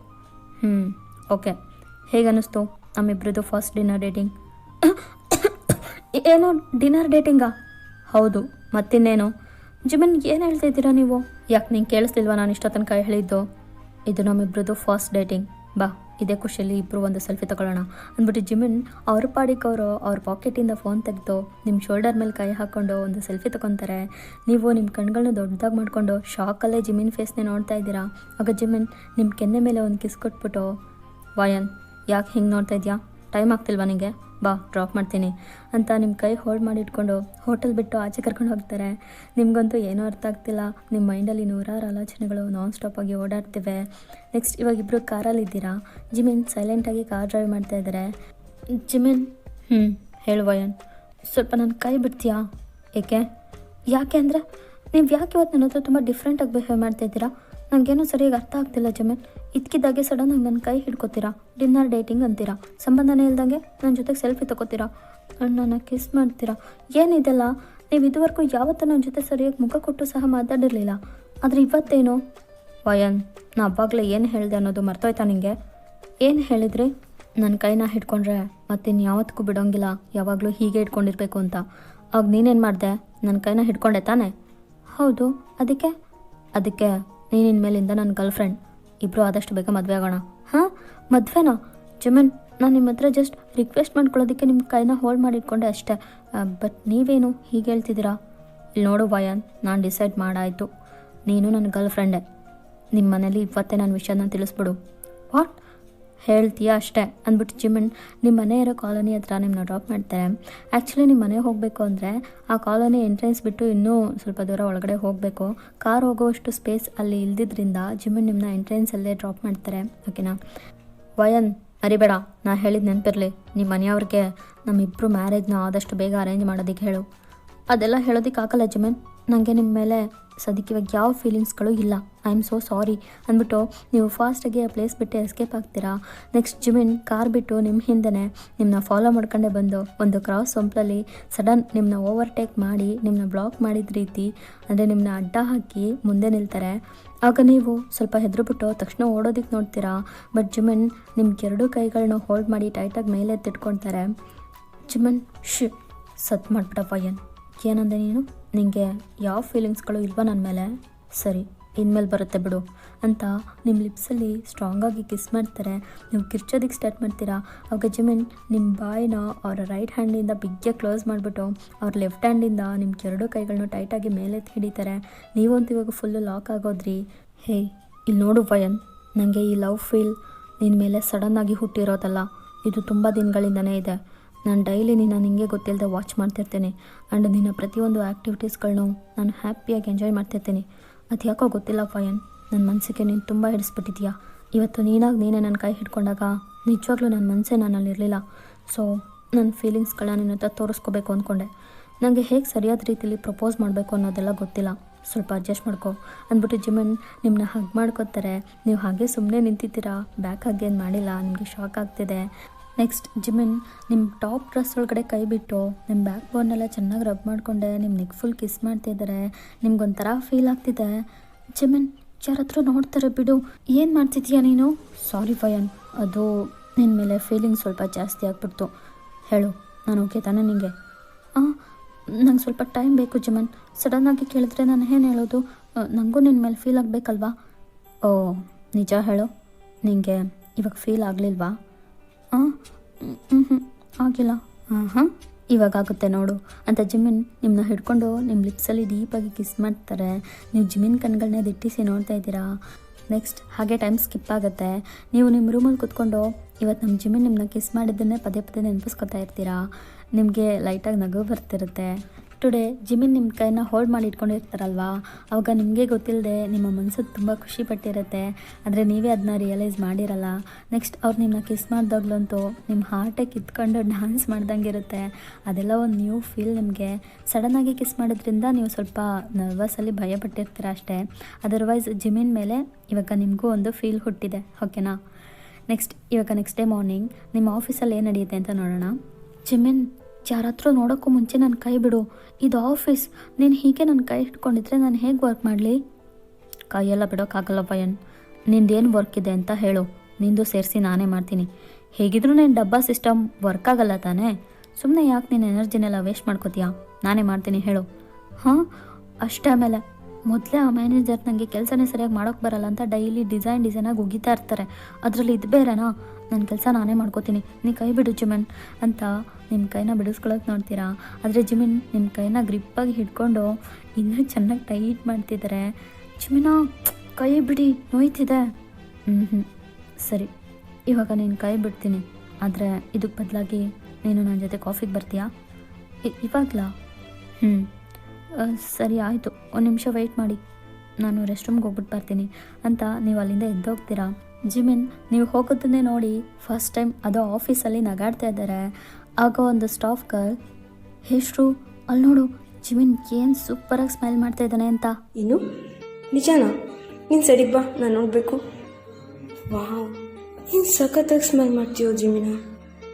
ಓಕೆ, ಹೇಗನ್ನಿಸ್ತು ನಮ್ಮಿಬ್ರದ್ದು ಫಸ್ಟ್ ಡಿನ್ನರ್ ಡೇಟಿಂಗ್? ಏನು ಡಿನ್ನರ್ ಡೇಟಿಂಗಾ? ಹೌದು, ಮತ್ತಿನ್ನೇನು? ಜಿಮಿನ್ ಏನು ಹೇಳ್ತಾ ಇದ್ದೀರಾ ನೀವು? ಯಾಕೆ ನಿಂಗೆ ಕೇಳಿಸ್ತಿಲ್ವಾ ನಾನು ಇಷ್ಟೋ ತನಕ ಹೇಳಿದ್ದು? ಇದು ನಮ್ಮಿಬ್ರದ್ದು ಫಸ್ಟ್ ಡೇಟಿಂಗ್, ಬಾ ಇದೇ ಖುಷಿಯಲ್ಲಿ ಇಬ್ಬರು ಒಂದು ಸೆಲ್ಫಿ ತಗೊಳ್ಳೋಣ ಅಂದ್ಬಿಟ್ಟು ಜಿಮಿನ್ ಅವ್ರ ಪಾಡಿಗೆ ಅವ್ರ ಪಾಕೆಟಿಂದ ಫೋನ್ ತೆಗೆದು ನಿಮ್ಮ ಶೋಲ್ಡರ್ ಮೇಲೆ ಕೈ ಹಾಕ್ಕೊಂಡು ಒಂದು ಸೆಲ್ಫಿ ತೊಗೊತಾರೆ. ನೀವು ನಿಮ್ಮ ಕಣ್ಗಳನ್ನ ದೊಡ್ಡದಾಗಿ ಮಾಡಿಕೊಂಡು ಶಾಕಲ್ಲೇ ಜಿಮಿನ್ ಫೇಸ್ನೇ ನೋಡ್ತಾ ಇದ್ದೀರಾ. ಆಗ ಜಿಮಿನ್ ನಿಮ್ಮ ಕೆನ್ನೆ ಮೇಲೆ ಒಂದು ಕಿಸ್ ಕೊಟ್ಬಿಟ್ಟು, ವಯನ್ ಯಾಕೆ ಹಿಂಗೆ ನೋಡ್ತಾ ಇದೆಯಾ? ಟೈಮ್ ಆಗ್ತಿಲ್ವಾ ನಿನಗೆ? ಬಾ ಡ್ರಾಪ್ ಮಾಡ್ತೀನಿ ಅಂತ ನಿಮ್ಮ ಕೈ ಹೋಲ್ಡ್ ಮಾಡಿ ಇಟ್ಕೊಂಡು ಹೋಟೆಲ್ ಬಿಟ್ಟು ಆಚೆ ಕರ್ಕೊಂಡು ಹೋಗ್ತಾರೆ. ನಿಮಗಂತೂ ಏನೂ ಅರ್ಥ ಆಗ್ತಿಲ್ಲ, ನಿಮ್ಮ ಮೈಂಡಲ್ಲಿ ನೂರಾರು ಆಲೋಚನೆಗಳು ನಾನ್ ಸ್ಟಾಪಾಗಿ ಓಡಾಡ್ತಿವೆ. ನೆಕ್ಸ್ಟ್ ಇವಾಗ ಇಬ್ಬರು ಕಾರಲ್ಲಿದ್ದೀರಾ. ಜಿಮಿನ್ ಸೈಲೆಂಟಾಗಿ ಕಾರ್ ಡ್ರೈವ್ ಮಾಡ್ತಾ ಇದ್ದಾರೆ. ಜಿಮಿನ್ ಹೇಳು ವಯನ್, ಸ್ವಲ್ಪ ನನ್ನ ಕೈ ಬಿಡ್ತೀಯಾ? ಯಾಕೆ ಅಂದರೆ ನೀವು ಯಾಕೆ ಇವತ್ತು ನನ್ನ ಹತ್ರ ತುಂಬ ಡಿಫ್ರೆಂಟಾಗಿ ಬಿಹೇವ್ ಮಾಡ್ತಾಯಿದ್ದೀರಾ? ನನಗೇನೋ ಸರಿಯಾಗಿ ಅರ್ಥ ಆಗ್ತಿಲ್ಲ ಜಿಮಿನ್. ಇದಕ್ಕಿದ್ದಾಗೆ ಸಡನ್ನಾಗಿ ನನ್ನ ಕೈ ಹಿಡ್ಕೊತೀರಾ, ಡಿನ್ನರ್ ಡೇಟಿಂಗ್ ಅಂತೀರಾ, ಸಂಬಂಧನೇ ಇಲ್ದಂಗೆ ನನ್ನ ಜೊತೆಗೆ ಸೆಲ್ಫಿ ತೊಗೋತೀರಾ, ನನ್ನ ಕಿಸ್ ಮಾಡ್ತೀರಾ. ಏನಿದೆಲ್ಲ? ನೀವು ಇದುವರೆಗೂ ಯಾವತ್ತೂ ನನ್ನ ಜೊತೆ ಸರಿಯಾಗಿ ಮುಖ ಕೊಟ್ಟು ಸಹ ಮಾತಾಡಿರಲಿಲ್ಲ, ಆದರೆ ಇವತ್ತೇನು? ವಯನ್ ನಾ ಅವಾಗಲೇ ಏನು ಹೇಳಿದೆ ಅನ್ನೋದು ಮರ್ತೋಯ್ತಾ ನಿಮಗೆ? ಏನು ಹೇಳಿದ್ರಿ? ನನ್ನ ಕೈನ ಹಿಡ್ಕೊಂಡ್ರೆ ಮತ್ತಿನ್ನು ಯಾವತ್ತಿಗೂ ಬಿಡೋಂಗಿಲ್ಲ, ಯಾವಾಗಲೂ ಹೀಗೆ ಇಟ್ಕೊಂಡಿರ್ಬೇಕು ಅಂತ. ಆಗ ನೀನೇನು ಮಾಡಿದೆ? ನನ್ನ ಕೈನ ಹಿಡ್ಕೊಂಡೆ ತಾನೆ? ಹೌದು, ಅದಕ್ಕೆ ನೀನಿನ ಮೇಲಿಂದ ನನ್ನ ಗರ್ಲ್ ಫ್ರೆಂಡ್, ಇಬ್ಬರು ಆದಷ್ಟು ಬೇಗ ಮದುವೆ ಆಗೋಣ. ಹಾಂ ಮದುವೆನಾ? ಜಿಮಿನ್ ನಾನು ನಿಮ್ಮ ಹತ್ರ ಜಸ್ಟ್ ರಿಕ್ವೆಸ್ಟ್ ಮಾಡ್ಕೊಳ್ಳೋದಕ್ಕೆ ನಿಮ್ಮ ಕೈನ ಹೋಲ್ಡ್ ಮಾಡಿ ಇಟ್ಕೊಂಡೆ ಅಷ್ಟೇ, ಬಟ್ ನೀವೇನು ಹೀಗೆ ಹೇಳ್ತಿದ್ದೀರಾ? ಇಲ್ಲಿ ನೋಡು ವಯನ್, ನಾನು ಡಿಸೈಡ್ ಮಾಡಾಯಿತು, ನೀನು ನನ್ನ ಗರ್ಲ್ ಫ್ರೆಂಡೇ. ನಿಮ್ಮ ಮನೇಲಿ ಇವತ್ತೇ ನನ್ನ ವಿಷಯನ ತಿಳಿಸ್ಬಿಡು. ವಾಟ್ ಹೇಳ್ತೀಯಾ ಅಷ್ಟೇ ಅಂದ್ಬಿಟ್ಟು ಜಿಮಿನ್ ನಿಮ್ಮ ಮನೆ ಇರೋ ಕಾಲೋನಿ ಹತ್ರ ನಿಮ್ಮನ್ನ ಡ್ರಾಪ್ ಮಾಡ್ತಾರೆ. ಆ್ಯಕ್ಚುಲಿ ನಿಮ್ಮ ಮನೆಗೆ ಹೋಗಬೇಕು ಅಂದರೆ ಆ ಕಾಲೋನಿ ಎಂಟ್ರೆನ್ಸ್ ಬಿಟ್ಟು ಇನ್ನೂ ಸ್ವಲ್ಪ ದೂರ ಒಳಗಡೆ ಹೋಗಬೇಕು. ಕಾರ್ ಹೋಗೋವಷ್ಟು ಸ್ಪೇಸ್ ಅಲ್ಲಿ ಇಲ್ದಿದ್ರಿಂದ ಜಿಮಿನ್ ನಿಮ್ಮನ್ನ ಎಂಟ್ರೆನ್ಸಲ್ಲೇ ಡ್ರಾಪ್ ಮಾಡ್ತಾರೆ. ಓಕೆನಾ ವಯನ್, ಮರಿಬೇಡ, ನಾ ಹೇಳಿದ ನೆನಪಿರಲಿ, ನಿಮ್ಮ ಮನೆಯವ್ರಿಗೆ ನಮ್ಮಿಬ್ಬರು ಮ್ಯಾರೇಜ್ನ ಆದಷ್ಟು ಬೇಗ ಅರೇಂಜ್ ಮಾಡೋದಕ್ಕೆ ಹೇಳು. ಅದೆಲ್ಲ ಹೇಳೋದಕ್ಕಾಗಲ್ಲ ಜಿಮಿನ್, ನನಗೆ ನಿಮ್ಮ ಮೇಲೆ ಸದ್ಯಕ್ಕೆ ಇವಾಗ ಯಾವ ಫೀಲಿಂಗ್ಸ್ಗಳು ಇಲ್ಲ. ಐ ಆಮ್ ಸೋ ಸಾರಿ ಅಂದ್ಬಿಟ್ಟು ನೀವು ಫಾಸ್ಟಾಗಿ ಆ ಪ್ಲೇಸ್ ಬಿಟ್ಟು ಎಸ್ಕೇಪ್ ಆಗ್ತೀರಾ. ನೆಕ್ಸ್ಟ್ ಜಿಮಿನ್ ಕಾರ್ ಬಿಟ್ಟು ನಿಮ್ಮ ಹಿಂದೆ ನಿಮ್ಮನ್ನ ಫಾಲೋ ಮಾಡ್ಕೊಂಡೇ ಬಂದು ಒಂದು ಕ್ರಾಸ್ ಸೊಂಪಲಲ್ಲಿ ಸಡನ್ ನಿಮ್ಮನ್ನ ಓವರ್ಟೇಕ್ ಮಾಡಿ ನಿಮ್ಮನ್ನ ಬ್ಲಾಕ್ ಮಾಡಿದ ರೀತಿ, ಅಂದರೆ ನಿಮ್ಮನ್ನ ಅಡ್ಡ ಹಾಕಿ ಮುಂದೆ ನಿಲ್ತಾರೆ. ಆಗ ನೀವು ಸ್ವಲ್ಪ ಹೆದರುಬಿಟ್ಟು ತಕ್ಷಣ ಓಡೋದಕ್ಕೆ ನೋಡ್ತೀರಾ. ಬಟ್ ಜಿಮಿನ್ ನಿಮ್ಗೆ ಎರಡೂ ಕೈಗಳನ್ನ ಹೋಲ್ಡ್ ಮಾಡಿ ಟೈಟಾಗಿ ಮೇಲೆ ಎತ್ತಿಟ್ಕೊಳ್ತಾರೆ. ಜಿಮಿನ್ ಸತ್ ಮಾಡಿಬಿಟ್ಟ ವಯನ್, ಏನಂದೆ ನೀನು? ನಿನಗೆ ಯಾವ ಫೀಲಿಂಗ್ಸ್ಗಳು ಇಲ್ವಾ ನನ್ನ ಮೇಲೆ? ಸರಿ, ಇನ್ಮೇಲೆ ಬರುತ್ತೆ ಬಿಡು ಅಂತ ನಿಮ್ಮ ಲಿಪ್ಸಲ್ಲಿ ಸ್ಟ್ರಾಂಗಾಗಿ ಕಿಸ್ ಮಾಡ್ತಾರೆ. ನೀವು ಕಿರ್ಚೋದಕ್ಕೆ ಸ್ಟಾರ್ಟ್ ಮಾಡ್ತೀರಾ. ಆವಾಗ ಜಿಮಿನ್ ನಿಮ್ಮ ಬಾಯಿನ ಅವರ ರೈಟ್ ಹ್ಯಾಂಡಿಂದ ಬಿಗ್ಗೆ ಕ್ಲೋಸ್ ಮಾಡಿಬಿಟ್ಟು ಅವ್ರ ಲೆಫ್ಟ್ ಹ್ಯಾಂಡಿಂದ ನಿಮ್ಮ ಎರಡೂ ಕೈಗಳನ್ನ ಟೈಟಾಗಿ ಮೇಲೆತ್ತಿ ಹಿಡಿತಾರೆ. ನೀವಂತೂ ಇವಾಗ ಫುಲ್ಲು ಲಾಕ್ ಆಗೋದ್ರಿ. ಹೇ ಇಲ್ಲಿ ನೋಡು ವಯನ್, ನನಗೆ ಈ ಲವ್ ಫೀಲ್ ನಿನ್ನ ಮೇಲೆ ಸಡನ್ನಾಗಿ ಹುಟ್ಟಿರೋದಲ್ಲ, ಇದು ತುಂಬ ದಿನಗಳಿಂದನೇ ಇದೆ. ನಾನು ಡೈಲಿ ನಿನ್ನ ನಿಂಗೆ ಗೊತ್ತಿಲ್ಲದೆ ವಾಚ್ ಮಾಡ್ತಿರ್ತೀನಿ ಆ್ಯಂಡ್ ನಿನ್ನ ಪ್ರತಿಯೊಂದು ಆ್ಯಕ್ಟಿವಿಟೀಸ್ಗಳನ್ನೂ ನಾನು ಹ್ಯಾಪಿಯಾಗಿ ಎಂಜಾಯ್ ಮಾಡ್ತಿರ್ತೀನಿ. ಅದು ಯಾಕೋ ಗೊತ್ತಿಲ್ಲ ವಯನ್, ನನ್ನ ಮನಸ್ಸಿಗೆ ನೀನು ತುಂಬ ಹಿಡಿಸ್ಬಿಟ್ಟಿದ್ಯಾ. ಇವತ್ತು ನೀನಾಗಿ ನೀನೇ ನನ್ನ ಕೈ ಹಿಡ್ಕೊಂಡಾಗ ನಿಜವಾಗ್ಲೂ ನನ್ನ ಮನಸ್ಸೇ ನನ್ನಲ್ಲಿರಲಿಲ್ಲ. ಸೊ ನನ್ನ ಫೀಲಿಂಗ್ಸ್ಗಳನ್ನ ನಿನ್ನ ಹತ್ರ ತೋರಿಸ್ಕೋಬೇಕು ಅಂದ್ಕೊಂಡೆ. ನನಗೆ ಹೇಗೆ ಸರಿಯಾದ ರೀತಿಯಲ್ಲಿ ಪ್ರಪೋಸ್ ಮಾಡಬೇಕು ಅನ್ನೋದೆಲ್ಲ ಗೊತ್ತಿಲ್ಲ, ಸ್ವಲ್ಪ ಅಡ್ಜಸ್ಟ್ ಮಾಡ್ಕೊ ಅಂದ್ಬಿಟ್ಟು ಜಿಮಿನ್ ನಿಮ್ಮನ್ನ ಹಗ್ ಮಾಡ್ಕೋತಾರೆ. ನೀವು ಹಾಗೆ ಸುಮ್ಮನೆ ನಿಂತಿದ್ದೀರಾ, ಬ್ಯಾಕ್ ಹಾಗೇನು ಮಾಡಿಲ್ಲ, ನಿಮಗೆ ಶಾಕ್ ಆಗ್ತಿದೆ. ನೆಕ್ಸ್ಟ್ ಜಿಮಿನ್ ನಿಮ್ಮ ಟಾಪ್ ಡ್ರೆಸ್ ಒಳಗಡೆ ಕೈ ಬಿಟ್ಟು ನಿಮ್ಮ ಬ್ಯಾಕ್ ಬೋನ್ನೆಲ್ಲ ಚೆನ್ನಾಗಿ ರಬ್ ಮಾಡಿಕೊಂಡೆ ನಿಮ್ಮ ನೆಕ್ ಫುಲ್ ಕಿಸ್ ಮಾಡ್ತಿದ್ದಾರೆ. ನಿಮ್ಗೊಂಥರ ಫೀಲ್ ಆಗ್ತಿದೆ. ಜಿಮಿನ್ ಯಾರ ಹತ್ರ ನೋಡ್ತಾರೆ ಬಿಡು, ಏನು ಮಾಡ್ತಿದ್ದೀಯಾ ನೀನು? ಸಾರಿ ವಯನ್, ಅದು ನಿನ್ನ ಮೇಲೆ ಫೀಲಿಂಗ್ ಸ್ವಲ್ಪ ಜಾಸ್ತಿ ಆಗ್ಬಿಡ್ತು. ಹೇಳು, ನಾನು ಓಕೆ ತಾನೇ ನಿನಗೆ? ನಂಗೆ ಸ್ವಲ್ಪ ಟೈಮ್ ಬೇಕು ಜಿಮಿನ್. ಸಡನ್ನಾಗಿ ಕೇಳಿದ್ರೆ ನಾನು ಏನು ಹೇಳೋದು? ನನಗೂ ನಿನ್ನ ಮೇಲೆ ಫೀಲ್ ಆಗಬೇಕಲ್ವಾ? ಓ ನಿಜ ಹೇಳು, ನಿನಗೆ ಇವಾಗ ಫೀಲ್ ಆಗಲಿಲ್ವಾ? ಆಗಿಲ್ಲ. ಇವಾಗ ಆಗುತ್ತೆ ನೋಡು ಅಂತ ಜಿಮಿನ್ ನಿಮ್ಮನ್ನ ಹಿಡ್ಕೊಂಡು ನಿಮ್ಮ ಲಿಪ್ಸಲ್ಲಿ ಡೀಪಾಗಿ ಕಿಸ್ ಮಾಡ್ತಾರೆ. ನೀವು ಜಿಮಿನ್ ಕಣ್ಗಳನ್ನ ದಿಟ್ಟಿಸಿ ನೋಡ್ತಾ ಇದ್ದೀರಾ. ನೆಕ್ಸ್ಟ್ ಹಾಗೆ ಟೈಮ್ ಸ್ಕಿಪ್ ಆಗುತ್ತೆ. ನೀವು ನಿಮ್ಮ ರೂಮಲ್ಲಿ ಕೂತ್ಕೊಂಡು ಇವತ್ತು ನಮ್ಮ ಜಿಮಿನ್ ನಿಮ್ಮನ್ನ ಕಿಸ್ ಮಾಡಿದ್ದನ್ನೇ ಪದೇ ಪದೇ ನೆನಪಿಸ್ಕೊತಾ ಇರ್ತೀರಾ. ನಿಮಗೆ ಲೈಟಾಗಿ ನಗು ಬರ್ತಿರುತ್ತೆ. ಟುಡೇ ಜಿಮಿನ್ ನಿಮ್ಮ ಕೈನ ಹೋಲ್ಡ್ ಮಾಡಿ ಇಟ್ಕೊಂಡಿರ್ತಾರಲ್ವಾ, ಆವಾಗ ನಿಮಗೆ ಗೊತ್ತಿಲ್ಲದೆ ನಿಮ್ಮ ಮನಸ್ಸು ತುಂಬ ಖುಷಿ ಪಟ್ಟಿರುತ್ತೆ. ಆದರೆ ನೀವೇ ಅದನ್ನ ರಿಯಲೈಸ್ ಮಾಡಿರಲ್ಲ. ನೆಕ್ಸ್ಟ್ ಅವ್ರು ನಿಮ್ಮನ್ನ ಕಿಸ್ ಮಾಡಿದಾಗ್ಲಂತೂ ನಿಮ್ಮ ಹಾರ್ಟೇ ಕಿತ್ಕೊಂಡು ಡ್ಯಾನ್ಸ್ ಮಾಡ್ದಂಗಿರುತ್ತೆ. ಅದೆಲ್ಲ ಒಂದು ನ್ಯೂ ಫೀಲ್ ನಿಮಗೆ. ಸಡನ್ನಾಗಿ ಕಿಸ್ ಮಾಡೋದ್ರಿಂದ ನೀವು ಸ್ವಲ್ಪ ನರ್ವಸಲ್ಲಿ ಭಯ ಪಟ್ಟಿರ್ತೀರ ಅಷ್ಟೇ. ಅದರ್ವೈಸ್ ಜಿಮಿನ್ ಮೇಲೆ ಇವಾಗ ನಿಮಗೂ ಒಂದು ಫೀಲ್ ಹುಟ್ಟಿದೆ. ಓಕೆನಾ? ಇವಾಗ ನೆಕ್ಸ್ಟ್ ಡೇ ಮಾರ್ನಿಂಗ್ ನಿಮ್ಮ ಆಫೀಸಲ್ಲಿ ಏನು ನಡೆಯುತ್ತೆ ಅಂತ ನೋಡೋಣ. ಜಿಮಿನ್, ಯಾರ ಹತ್ರ ನೋಡೋಕ್ಕೂ ಮುಂಚೆ ನನ್ನ ಕೈ ಬಿಡು, ಇದು ಆಫೀಸ್. ನೀನು ಹೀಗೆ ನನ್ನ ಕೈ ಇಟ್ಕೊಂಡಿದ್ರೆ ನಾನು ಹೇಗೆ ವರ್ಕ್ ಮಾಡಲಿ? ಕೈಯೆಲ್ಲ ಬಿಡೋಕ್ಕಾಗಲ್ಲ ವಯನ್, ನಿಂದೇನು ವರ್ಕ್ ಇದೆ ಅಂತ ಹೇಳು, ನಿಂದು ಸೇರಿಸಿ ನಾನೇ ಮಾಡ್ತೀನಿ. ಹೇಗಿದ್ರೂ ನೀನು ಡಬ್ಬಾ ಸಿಸ್ಟಮ್ ವರ್ಕ್ ಆಗಲ್ಲ ತಾನೇ? ಸುಮ್ಮನೆ ಯಾಕೆ ನೀನು ಎನರ್ಜಿನೆಲ್ಲ ವೇಸ್ಟ್ ಮಾಡ್ಕೋತೀಯಾ? ನಾನೇ ಮಾಡ್ತೀನಿ ಹೇಳು. ಅಷ್ಟೇ. ಆಮೇಲೆ ಮೊದಲೇ ಆ ಮ್ಯಾನೇಜರ್ ನನಗೆ ಕೆಲಸನೇ ಸರಿಯಾಗಿ ಮಾಡೋಕ್ಕೆ ಬರಲ್ಲ ಅಂತ ಡೈಲಿ ಡಿಸೈನಾಗಿ ಉಗಿತಾ ಇರ್ತಾರೆ. ಅದರಲ್ಲಿ ಇದು ಬೇರೆನಾ? ನನ್ನ ಕೆಲಸ ನಾನೇ ಮಾಡ್ಕೋತೀನಿ, ನೀ ಕೈ ಬಿಡು ಜಿಮಿನ್ ಅಂತ ನಿಮ್ಮ ಕೈನ ಬಿಡಿಸ್ಕೊಳಕ್ಕೆ ನೋಡ್ತೀರಾ. ಆದರೆ ಜಿಮಿನ್ ನಿಮ್ಮ ಕೈನ ಗ್ರಿಪ್ಪಾಗಿ ಹಿಡ್ಕೊಂಡು ಇನ್ನೂ ಚೆನ್ನಾಗಿ ಟೈಟ್ ಮಾಡ್ತಿದ್ದಾರೆ. ಜಿಮಿನಾ, ಕೈ ಬಿಡಿ, ನೋಯ್ತಿದೆ. ಸರಿ, ಇವಾಗ ನೀನು ಕೈ ಬಿಡ್ತೀನಿ, ಆದರೆ ಇದಕ್ಕೆ ಬದಲಾಗಿ ನೀನು ನನ್ನ ಜೊತೆ ಕಾಫಿಗೆ ಬರ್ತೀಯಾ? ಇವಾಗಲಾ? ಸರಿ ಆಯಿತು, ಒಂದು ನಿಮಿಷ ವೆಯ್ಟ್ ಮಾಡಿ, ನಾನು ರೆಸ್ಟ್ ರೂಮ್ಗೆ ಹೋಗ್ಬಿಟ್ಟು ಬರ್ತೀನಿ ಅಂತ ನೀವು ಅಲ್ಲಿಂದ ಎದ್ದೋಗ್ತೀರಾ. ಜಿಮಿನ್ ನೀವು ಹೋಗೋದನ್ನೇ ನೋಡಿ ಫಸ್ಟ್ ಟೈಮ್ ಅದು ಆಫೀಸಲ್ಲಿ ನಗಾಡ್ತಾ ಇದ್ದಾರೆ. ಆಗ ಒಂದು ಸ್ಟಾಫ್ ಗರ್ಲ್, ಹೆಸ್ರು ಅಲ್ಲಿ ನೋಡು, ಜಿಮಿನ್ ಏನು ಸೂಪರಾಗಿ ಸ್ಮೈಲ್ ಮಾಡ್ತಾ ಇದ್ದಾನೆ ಅಂತ. ಇನ್ನು ನಿಜಾನಾ? ನೀನು ಸೈಡಿಗೆ ಬಾ, ನಾನು ನೋಡಬೇಕು. ವಾವ್, ನೀನು ಸಖತ್ತಾಗಿ ಸ್ಮೈಲ್ ಮಾಡ್ತೀಯೋ ಜಿಮಿನ.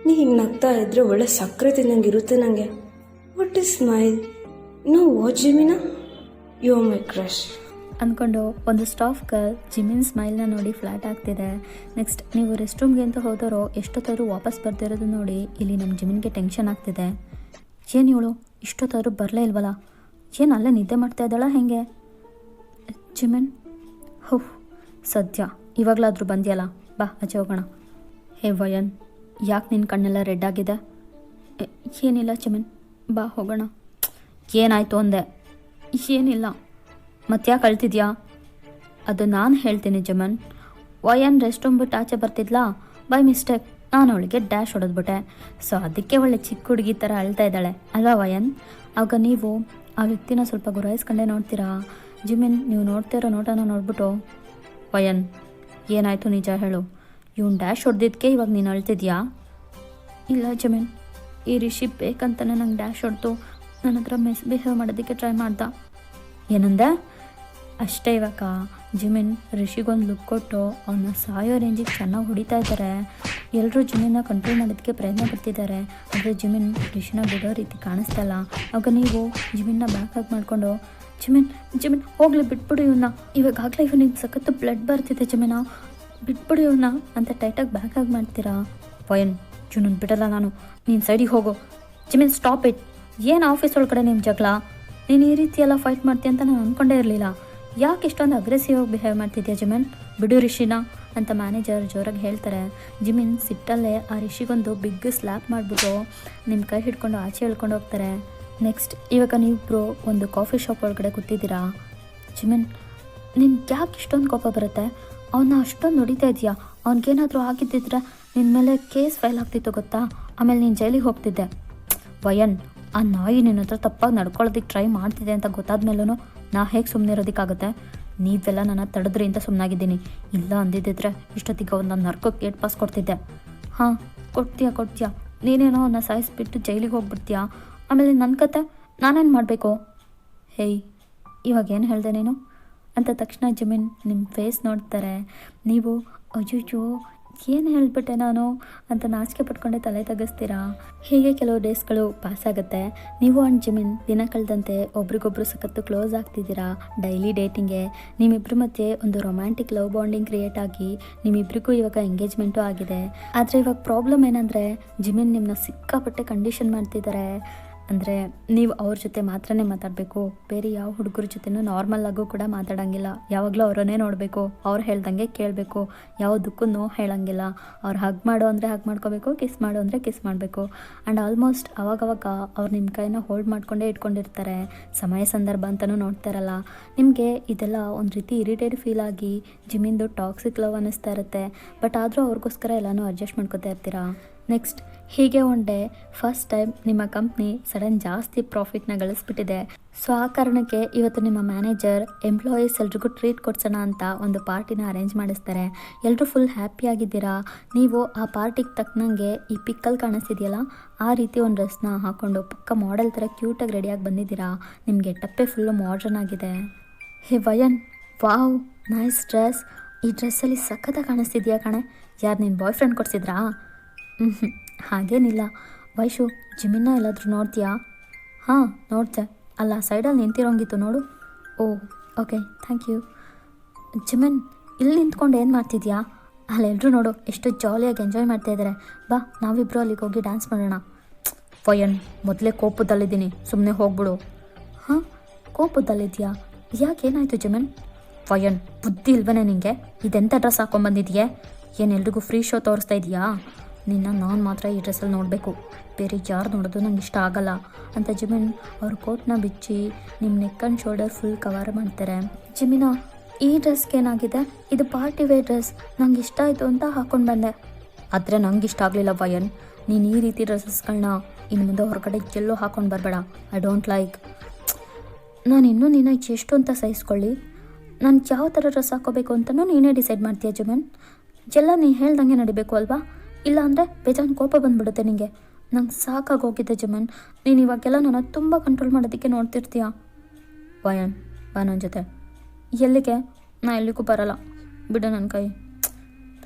ನೀ ಹಿಂಗೆ ನಗ್ತಾ ಇದ್ರೆ ಒಳ್ಳೆ ಸಕ್ಕರೆ ತಿನ್ನಂಗೆ ಇರುತ್ತೆ ನನಗೆ. What is smile? No what ಜಿಮಿನ, ಯು ಆರ್ ಮೈ ಕ್ರಶ್ ಅಂದ್ಕೊಂಡು ಒಂದು ಸ್ಟಾಫ್ ಗರ್ಲ್ ಜಿಮಿನ್ ಸ್ಮೈಲ್ನ ನೋಡಿ ಫ್ಲಾಟ್ ಆಗ್ತಿದೆ. ನೆಕ್ಸ್ಟ್ ನೀವು ರೆಸ್ಟ್ ರೂಮ್ಗೆ ಅಂತ ಹೋದವರು ಎಷ್ಟೊತ್ತಾದರೂ ವಾಪಸ್ ಬರ್ತಿರೋದು ನೋಡಿ ಇಲ್ಲಿ ನಮ್ಮ ಜಿಮಿನ್ಗೆ ಟೆನ್ಷನ್ ಆಗ್ತಿದೆ. ಏನು ಇವಳು ಇಷ್ಟೊತ್ತಾದರೂ ಬರಲೇ ಇಲ್ವಲ್ಲ? ಏನು ಅಲ್ಲೇ ನಿದ್ದೆ ಮಾಡ್ತಾ ಇದ್ದಾಳ ಹೆಂಗೆ? ಜಿಮಿನ್, ಸದ್ಯ ಇವಾಗಲಾದರೂ ಬಂದ್ಯಲ್ಲ, ಬಾ ಆಚೆ ಹೋಗೋಣ. ಹೇ ವಯನ್, ಯಾಕೆ ನಿನ್ನ ಕಣ್ಣೆಲ್ಲ ರೆಡ್ ಆಗಿದೆ? ಏನಿಲ್ಲ ಜಿಮಿನ್, ಬಾ ಹೋಗೋಣ. ಏನಾಯಿತು ಅಂದೆ? ಏನಿಲ್ಲ. ಮತ್ತ್ಯಾಕೆ ಅಳ್ತಿದ್ಯಾ? ಅದು ನಾನು ಹೇಳ್ತೀನಿ ಜಿಮನ್. ವಯನ್ ರೆಸ್ಟ್ ರೂಮ್ ಬಿಟ್ಟು ಆಚೆ ಬರ್ತಿದ್ಲಾ, ಬೈ ಮಿಸ್ಟೇಕ್ ನಾನು ಅವಳಿಗೆ ಡ್ಯಾಶ್ ಹೊಡೆದ್ಬಿಟ್ಟೆ. ಸೊ ಅದಕ್ಕೆ ಒಳ್ಳೆ ಚಿಕ್ಕ ಹುಡುಗಿ ಥರ ಅಳ್ತಾ ಇದ್ದಾಳೆ ಅಲ್ವಾ ವಯನ್? ಆಗ ನೀವು ಆ ವ್ಯಕ್ತಿನ ಸ್ವಲ್ಪ ಗುರಾಯಿಸ್ಕೊಂಡೇ ನೋಡ್ತೀರಾ. ಜಿಮಿನ್, ನೀವು ನೋಡ್ತಿರೋ ನೋಟನ ನೋಡ್ಬಿಟ್ಟು, ವಯನ್ ಏನಾಯಿತು ನಿಜ ಹೇಳು, ಇವ್ನು ಡ್ಯಾಶ್ ಹೊಡೆದಿದ್ದಕ್ಕೆ ಇವಾಗ ನೀನು ಅಳ್ತಿದ್ಯಾ? ಇಲ್ಲ ಜಿಮಿನ್, ಈ ರಿಷಿ ಬೇಕಂತಾನೆ ನಂಗೆ ಡ್ಯಾಶ್ ಹೊಡೆದು ನನ್ನ ಹತ್ರ ಮಿಸ್ಬಿಹೇವ್ ಮಾಡೋದಕ್ಕೆ ಟ್ರೈ ಮಾಡ್ದ. ಏನಂದೆ? ಅಷ್ಟೇ ಇವಾಗ ಜಿಮಿನ್ ರಿಷಿಗೊಂದು ಲುಕ್ ಕೊಟ್ಟು ಅವನ್ನ ಸಾಯೋ ರೇಂಜಿಗೆ ಚೆನ್ನಾಗಿ ಹೊಡಿತಾ ಇದ್ದಾರೆ. ಎಲ್ಲರೂ ಜಿಮಿನ್ನ ಕಂಟ್ರೋಲ್ ಮಾಡೋದಕ್ಕೆ ಪ್ರಯತ್ನ ಪಡ್ತಿದ್ದಾರೆ. ಆದರೆ ಜಿಮಿನ್ ರಿಷಿನ ಬಿಡೋ ರೀತಿ ಕಾಣಿಸ್ತಾ ಇಲ್ಲ. ಆಗ ನೀವು ಜಿಮಿನ್ನ ಬ್ಯಾಕ್ ಹಾಕಿ ಮಾಡಿಕೊಂಡು, ಜಿಮಿನ್ ಜಿಮಿನ್ ಹೋಗ್ಲಿ ಬಿಟ್ಬಿಡು ಇವನ್ನ, ಇವಾಗಲೇ ಇವನಿಗೆ ಸಖತ್ತು ಬ್ಲಡ್ ಬರ್ತಿದೆ ಜಿಮಿನ, ಬಿಟ್ಬಿಡು ಇವನ್ನ ಅಂತ ಟೈಟಾಗಿ ಬ್ಯಾಕ್ ಹಾಕಿ ಮಾಡ್ತೀರಾ. ವಯನ್, ಜುನನ್ ಬಿಡಲ್ಲ ನಾನು, ನೀನು ಸೈಡಿಗೆ ಹೋಗು. ಜಿಮಿನ್ ಸ್ಟಾಪ್ ಇಟ್. ಏನು ಆಫೀಸ್ ಒಳಗಡೆ ನಿಮ್ಮ ಜಗಳ? ನೀನು ಈ ರೀತಿ ಎಲ್ಲ ಫೈಟ್ ಮಾಡ್ತೀಯ ಅಂತ ನಾನು ಅಂದ್ಕೊಂಡೇ ಇರಲಿಲ್ಲ. ಯಾಕೆ ಇಷ್ಟೊಂದು ಅಗ್ರೆಸಿವ್ ಆಗಿ ಬಿಹೇವ್ ಮಾಡ್ತಿದ್ಯಾ ಜಿಮಿನ್? ಬಿಡು ರಿಷಿನ ಅಂತ ಮ್ಯಾನೇಜರ್ ಜೋರಾಗಿ ಹೇಳ್ತಾರೆ. ಜಿಮಿನ್ ಸಿಟ್ಟಲ್ಲೇ ಆ ರಿಷಿಗೊಂದು ಬಿಗ್ ಸ್ಲ್ಯಾಪ್ ಮಾಡಿಬಿಟ್ಟು ನಿಮ್ಮ ಕೈ ಹಿಡ್ಕೊಂಡು ಆಚೆ ಹೇಳ್ಕೊಂಡು ಹೋಗ್ತಾರೆ. ನೆಕ್ಸ್ಟ್ ಇವಾಗ ನೀವಿಬ್ಬರು ಒಂದು ಕಾಫಿ ಶಾಪ್ ಒಳಗಡೆ ಕೂತಿದ್ದೀರಾ. ಜಿಮಿನ್, ನಿನ್ಗೆ ಯಾಕೆ ಇಷ್ಟೊಂದು ಕೋಪ ಬರುತ್ತೆ? ಅವನ್ನ ಅಷ್ಟೊಂದು ನೋಡಿತಾ ಇದೆಯಾ? ಅವ್ನಿಗೇನಾದರೂ ಆಗಿದ್ದಿದ್ರೆ ನಿನ್ನ ಮೇಲೆ ಕೇಸ್ ಫೈಲ್ ಆಗ್ತಿತ್ತು ಗೊತ್ತಾ? ಆಮೇಲೆ ನೀನು ಜೈಲಿಗೆ ಹೋಗ್ತಿದ್ದೆ. ವಯನ್, ಆ ನಾಯಿ ನಿನ್ನ ಹತ್ರ ತಪ್ಪಾಗಿ ನಡ್ಕೊಳ್ಳೋದಕ್ಕೆ ಟ್ರೈ ಮಾಡ್ತಿದೆ ಅಂತ ಗೊತ್ತಾದ ಮೇಲೂ ನಾ ಹೇಗೆ ಸುಮ್ಮನೆ ಇರೋದಕ್ಕಾಗುತ್ತೆ? ನೀವೆಲ್ಲ ನನ್ನ ತಡೆದ್ರಿ ಅಂತ ಸುಮ್ಮನಾಗಿದ್ದೀನಿ. ಇಲ್ಲ ಅಂದಿದ್ದಿದ್ರೆ ಇಷ್ಟೊತ್ತಿಗೆ ಅವ್ನು ನರ್ಕೋಕ್ಕೆ ಗೇಟ್ ಪಾಸ್ ಕೊಡ್ತಿದ್ದೆ. ಹಾಂ, ಕೊಡ್ತೀಯಾ. ನೀನೇನೋ ಅವನ್ನ ಸಾಯಿಸ್ಬಿಟ್ಟು ಜೈಲಿಗೆ ಹೋಗ್ಬಿಡ್ತೀಯಾ. ಆಮೇಲೆ ನನ್ನ ಕತೆ ನಾನೇನು ಮಾಡಬೇಕು? ಹೇಯ್, ಇವಾಗ ಏನು ಹೇಳಿದೆ ನೀನು ಅಂತ ತಕ್ಷಣ ಜಿಮಿನ್ ನಿಮ್ಮ ಫೇಸ್ ನೋಡ್ತಾರೆ. ನೀವು ಅಯ್ಯೋ ಏನು ಹೇಳಿಬಿಟ್ಟೆ ನಾನು ಅಂತ ನಾಚಿಕೆ ಪಟ್ಕೊಂಡೆ ತಲೆ ತಗ್ಗಿಸ್ತೀರಾ. ಹೀಗೆ ಕೆಲವು ಡೇಸ್ಗಳು ಪಾಸ್ ಆಗುತ್ತೆ. ನೀವು ಆ್ಯಂಡ್ ಜಿಮಿನ್ ದಿನ ಕಳೆದಂತೆ ಒಬ್ರಿಗೊಬ್ರು ಸಖತ್ತು ಕ್ಲೋಸ್ ಆಗ್ತಿದ್ದೀರಾ. ಡೈಲಿ ಡೇಟಿಂಗ್ಗೆ ನಿಮ್ಮಿಬ್ಬರ ಮಧ್ಯೆ ಒಂದು ರೊಮ್ಯಾಂಟಿಕ್ ಲವ್ ಬಾಂಡಿಂಗ್ ಕ್ರಿಯೇಟ್ ಆಗಿ ನಿಮ್ಮಿಬ್ಬರಿಗೂ ಇವಾಗ ಎಂಗೇಜ್ಮೆಂಟು ಆಗಿದೆ. ಆದರೆ ಇವಾಗ ಪ್ರಾಬ್ಲಮ್ ಏನಂದರೆ ಜಿಮಿನ್ ನಿಮ್ಮನ್ನ ಸಿಕ್ಕಾಪಟ್ಟೆ ಕಂಡೀಷನ್ ಮಾಡ್ತಿದ್ದಾರೆ. ಅಂದರೆ ನೀವು ಅವ್ರ ಜೊತೆ ಮಾತ್ರನೇ ಮಾತಾಡಬೇಕು, ಬೇರೆ ಯಾವ ಹುಡುಗರ ಜೊತೆನೂ ನಾರ್ಮಲ್ ಆಗು ಕೂಡ ಮಾತಾಡೋಂಗಿಲ್ಲ. ಯಾವಾಗಲೂ ಅವರನ್ನೇ ನೋಡಬೇಕು, ಅವ್ರು ಹೇಳ್ದಂಗೆ ಕೇಳಬೇಕು, ಯಾವುದಕ್ಕೂ ನೋ ಹೇಳೋಂಗಿಲ್ಲ. ಅವ್ರು ಹಗ್ ಮಾಡು ಅಂದರೆ ಹಗ್ ಮಾಡ್ಕೋಬೇಕು, ಕಿಸ್ ಮಾಡು ಅಂದರೆ ಕಿಸ್ ಮಾಡಬೇಕು. ಆ್ಯಂಡ್ ಆಲ್ಮೋಸ್ಟ್ ಅವಾಗವಾಗ ಅವ್ರು ನಿಮ್ಮ ಕೈನ ಹೋಲ್ಡ್ ಮಾಡ್ಕೊಂಡೇ ಇಟ್ಕೊಂಡಿರ್ತಾರೆ. ಸಮಯ ಸಂದರ್ಭ ಅಂತಲೂ ನೋಡ್ತಾರಲ್ಲ. ನಿಮಗೆ ಇದೆಲ್ಲ ಒಂದು ರೀತಿ ಇರಿಟೇಟ್ ಫೀಲ್ ಆಗಿ ಜಿಮಿಂದು ಟಾಕ್ಸಿಕ್ ಲವ್ ಅನ್ನಿಸ್ತಾ ಇರುತ್ತೆ. ಬಟ್ ಆದರೂ ಅವ್ರಿಗೋಸ್ಕರ ಎಲ್ಲನೂ ಅಡ್ಜಸ್ಟ್ ಮಾಡ್ಕೋತಾ ಇರ್ತೀರಾ. ನೆಕ್ಸ್ಟ್ ಹೀಗೆ ಒನ್ ಡೇ ಫಸ್ಟ್ ಟೈಮ್ ನಿಮ್ಮ ಕಂಪ್ನಿ ಸಡನ್ ಜಾಸ್ತಿ ಪ್ರಾಫಿಟ್ನ ಗಳಿಸ್ಬಿಟ್ಟಿದೆ. ಸೊ ಆ ಕಾರಣಕ್ಕೆ ಇವತ್ತು ನಿಮ್ಮ ಮ್ಯಾನೇಜರ್ ಎಂಪ್ಲಾಯೀಸ್ ಎಲ್ರಿಗೂ ಟ್ರೀಟ್ ಕೊಡ್ಸೋಣ ಅಂತ ಒಂದು ಪಾರ್ಟಿನ ಅರೇಂಜ್ ಮಾಡಿಸ್ತಾರೆ. ಎಲ್ಲರೂ ಫುಲ್ ಹ್ಯಾಪಿಯಾಗಿದ್ದೀರಾ. ನೀವು ಆ ಪಾರ್ಟಿಗೆ ತಕ್ಕನಂಗೆ ಈ ಪಿಕ್ಕಲ್ಲಿ ಕಾಣಿಸ್ತಿದೆಯಲ್ಲ ಆ ರೀತಿ ಒಂದು ಡ್ರೆಸ್ನ ಹಾಕ್ಕೊಂಡು ಪಕ್ಕ ಮಾಡೆಲ್ ಥರ ಕ್ಯೂಟಾಗಿ ರೆಡಿಯಾಗಿ ಬಂದಿದ್ದೀರಾ. ನಿಮಗೆ ಟಪ್ಪೆ ಫುಲ್ಲು ಮಾಡ್ರನ್ ಆಗಿದೆ. ಹೇ ವಯನ್, ವಾವ್ ನೈಸ್ ಡ್ರೆಸ್. ಈ ಡ್ರೆಸ್ಸಲ್ಲಿ ಸಖತ್ತಾಗಿ ಕಾಣಿಸ್ತಿದ್ಯಾ ಕಣೆ. ಯಾರು ನಿನ್ನ ಬಾಯ್ ಫ್ರೆಂಡ್ ಕೊಡಿಸಿದ್ರಾ? ಹಾಗೇನಿಲ್ಲ. ವೈಶು, ಜಿಮಿನ್ನ ಎಲ್ಲಾದರೂ ನೋಡ್ತೀಯಾ? ಹಾಂ ನೋಡ್ತೆ, ಅಲ್ಲ ಸೈಡಲ್ಲಿ ನಿಂತಿರೋಂಗಿತ್ತು ನೋಡು. Oh okay thank you. Jimin, ಇಲ್ಲಿ ನಿಂತ್ಕೊಂಡು ಏನು ಮಾಡ್ತಿದ್ಯಾ? ಅಲ್ಲೆಲ್ಲರೂ ನೋಡು ಎಷ್ಟು ಜಾಲಿಯಾಗಿ ಎಂಜಾಯ್ ಮಾಡ್ತಾಯಿದ್ದಾರೆ. ಬಾ ನಾವಿಬ್ಬರು ಅಲ್ಲಿಗೆ ಹೋಗಿ ಡ್ಯಾನ್ಸ್ ಮಾಡೋಣ. ವಯನ್, ಮೊದಲೇ ಕೋಪದಲ್ಲಿದ್ದೀನಿ, ಸುಮ್ಮನೆ ಹೋಗ್ಬಿಡು. ಹಾಂ, ಕೋಪದಲ್ಲಿದ್ಯಾ? ಯಾಕೇನಾಯಿತು ಜಿಮಿನ್? ವಯನ್, ಬುದ್ಧಿ ಇಲ್ವನೇ ನಿನಗೆ? ಇದೆಂಥ ಡ್ರೆಸ್ ಹಾಕ್ಕೊಂಬಂದಿದೆಯೇ? ಏನು ಎಲ್ರಿಗೂ ಫ್ರೀ ಶೋ ತೋರಿಸ್ತಾ ಇದೆಯಾ? ನಿನ್ನ ನಾನು ಮಾತ್ರ ಈ ಡ್ರೆಸ್ಸಲ್ಲಿ ನೋಡಬೇಕು, ಬೇರೆ ಯಾರು ನೋಡೋದು ನಂಗೆ ಇಷ್ಟ ಆಗಲ್ಲ ಅಂತ ಜಿಮಿನ್ ಅವ್ರ ಕೋಟ್ನ ಬಿಚ್ಚಿ ನಿಮ್ಮ neck and shoulder full cover ಮಾಡ್ತಾರೆ. ಜಿಮಿನ, ಈ ಡ್ರೆಸ್ಗೆ ಏನಾಗಿದೆ? ಇದು ಪಾರ್ಟಿ ವೇರ್ ಡ್ರೆಸ್, ನಂಗೆ ಇಷ್ಟ ಆಯಿತು ಅಂತ ಹಾಕ್ಕೊಂಡು ಬಂದೆ. ಆದರೆ ನಂಗೆ ಇಷ್ಟ ಆಗಲಿಲ್ಲ ವಯನ್. ನೀನು ಈ ರೀತಿ ಡ್ರೆಸ್ಸಸ್ಗಳನ್ನ ಇನ್ನು ಮುಂದೆ ಹೊರಗಡೆ ಎಲ್ಲೋ ಹಾಕ್ಕೊಂಡು ಬರಬೇಡ. I don't like. ನಾನು ಇನ್ನೂ ನಿನ್ನ ಎಷ್ಟು ಅಂತ ಸಹಿಸ್ಕೊಳ್ಳಿ. ನಾನು ಯಾವ ಥರ ಡ್ರೆಸ್ ಹಾಕೋಬೇಕು ಅಂತಲೂ ನೀನೇ ಡಿಸೈಡ್ ಮಾಡ್ತೀಯ ಜಿಮಿನ್. ಎಲ್ಲ ನೀನು ಹೇಳ್ದಂಗೆ ನಡಿಬೇಕು ಅಲ್ವಾ? ಇಲ್ಲ ಅಂದರೆ ಬೇಜಾನ್ ಕೋಪ ಬಂದುಬಿಡುತ್ತೆ ನಿನಗೆ. ನಂಗೆ ಸಾಕಾಗಿ ಹೋಗಿದ್ದೆ ಜಿಮಿನ್. ನೀನು ಇವಾಗೆಲ್ಲ ನನ್ನ ತುಂಬ ಕಂಟ್ರೋಲ್ ಮಾಡೋದಕ್ಕೆ ನೋಡ್ತಿರ್ತೀಯ. ವಯನ್, ಬಾ ನನ್ನ ಜೊತೆ. ಎಲ್ಲಿಗೆ? ನಾ ಎಲ್ಲಿಗೂ ಬರಲ್ಲ, ಬಿಡು ನನ್ನ ಕೈ.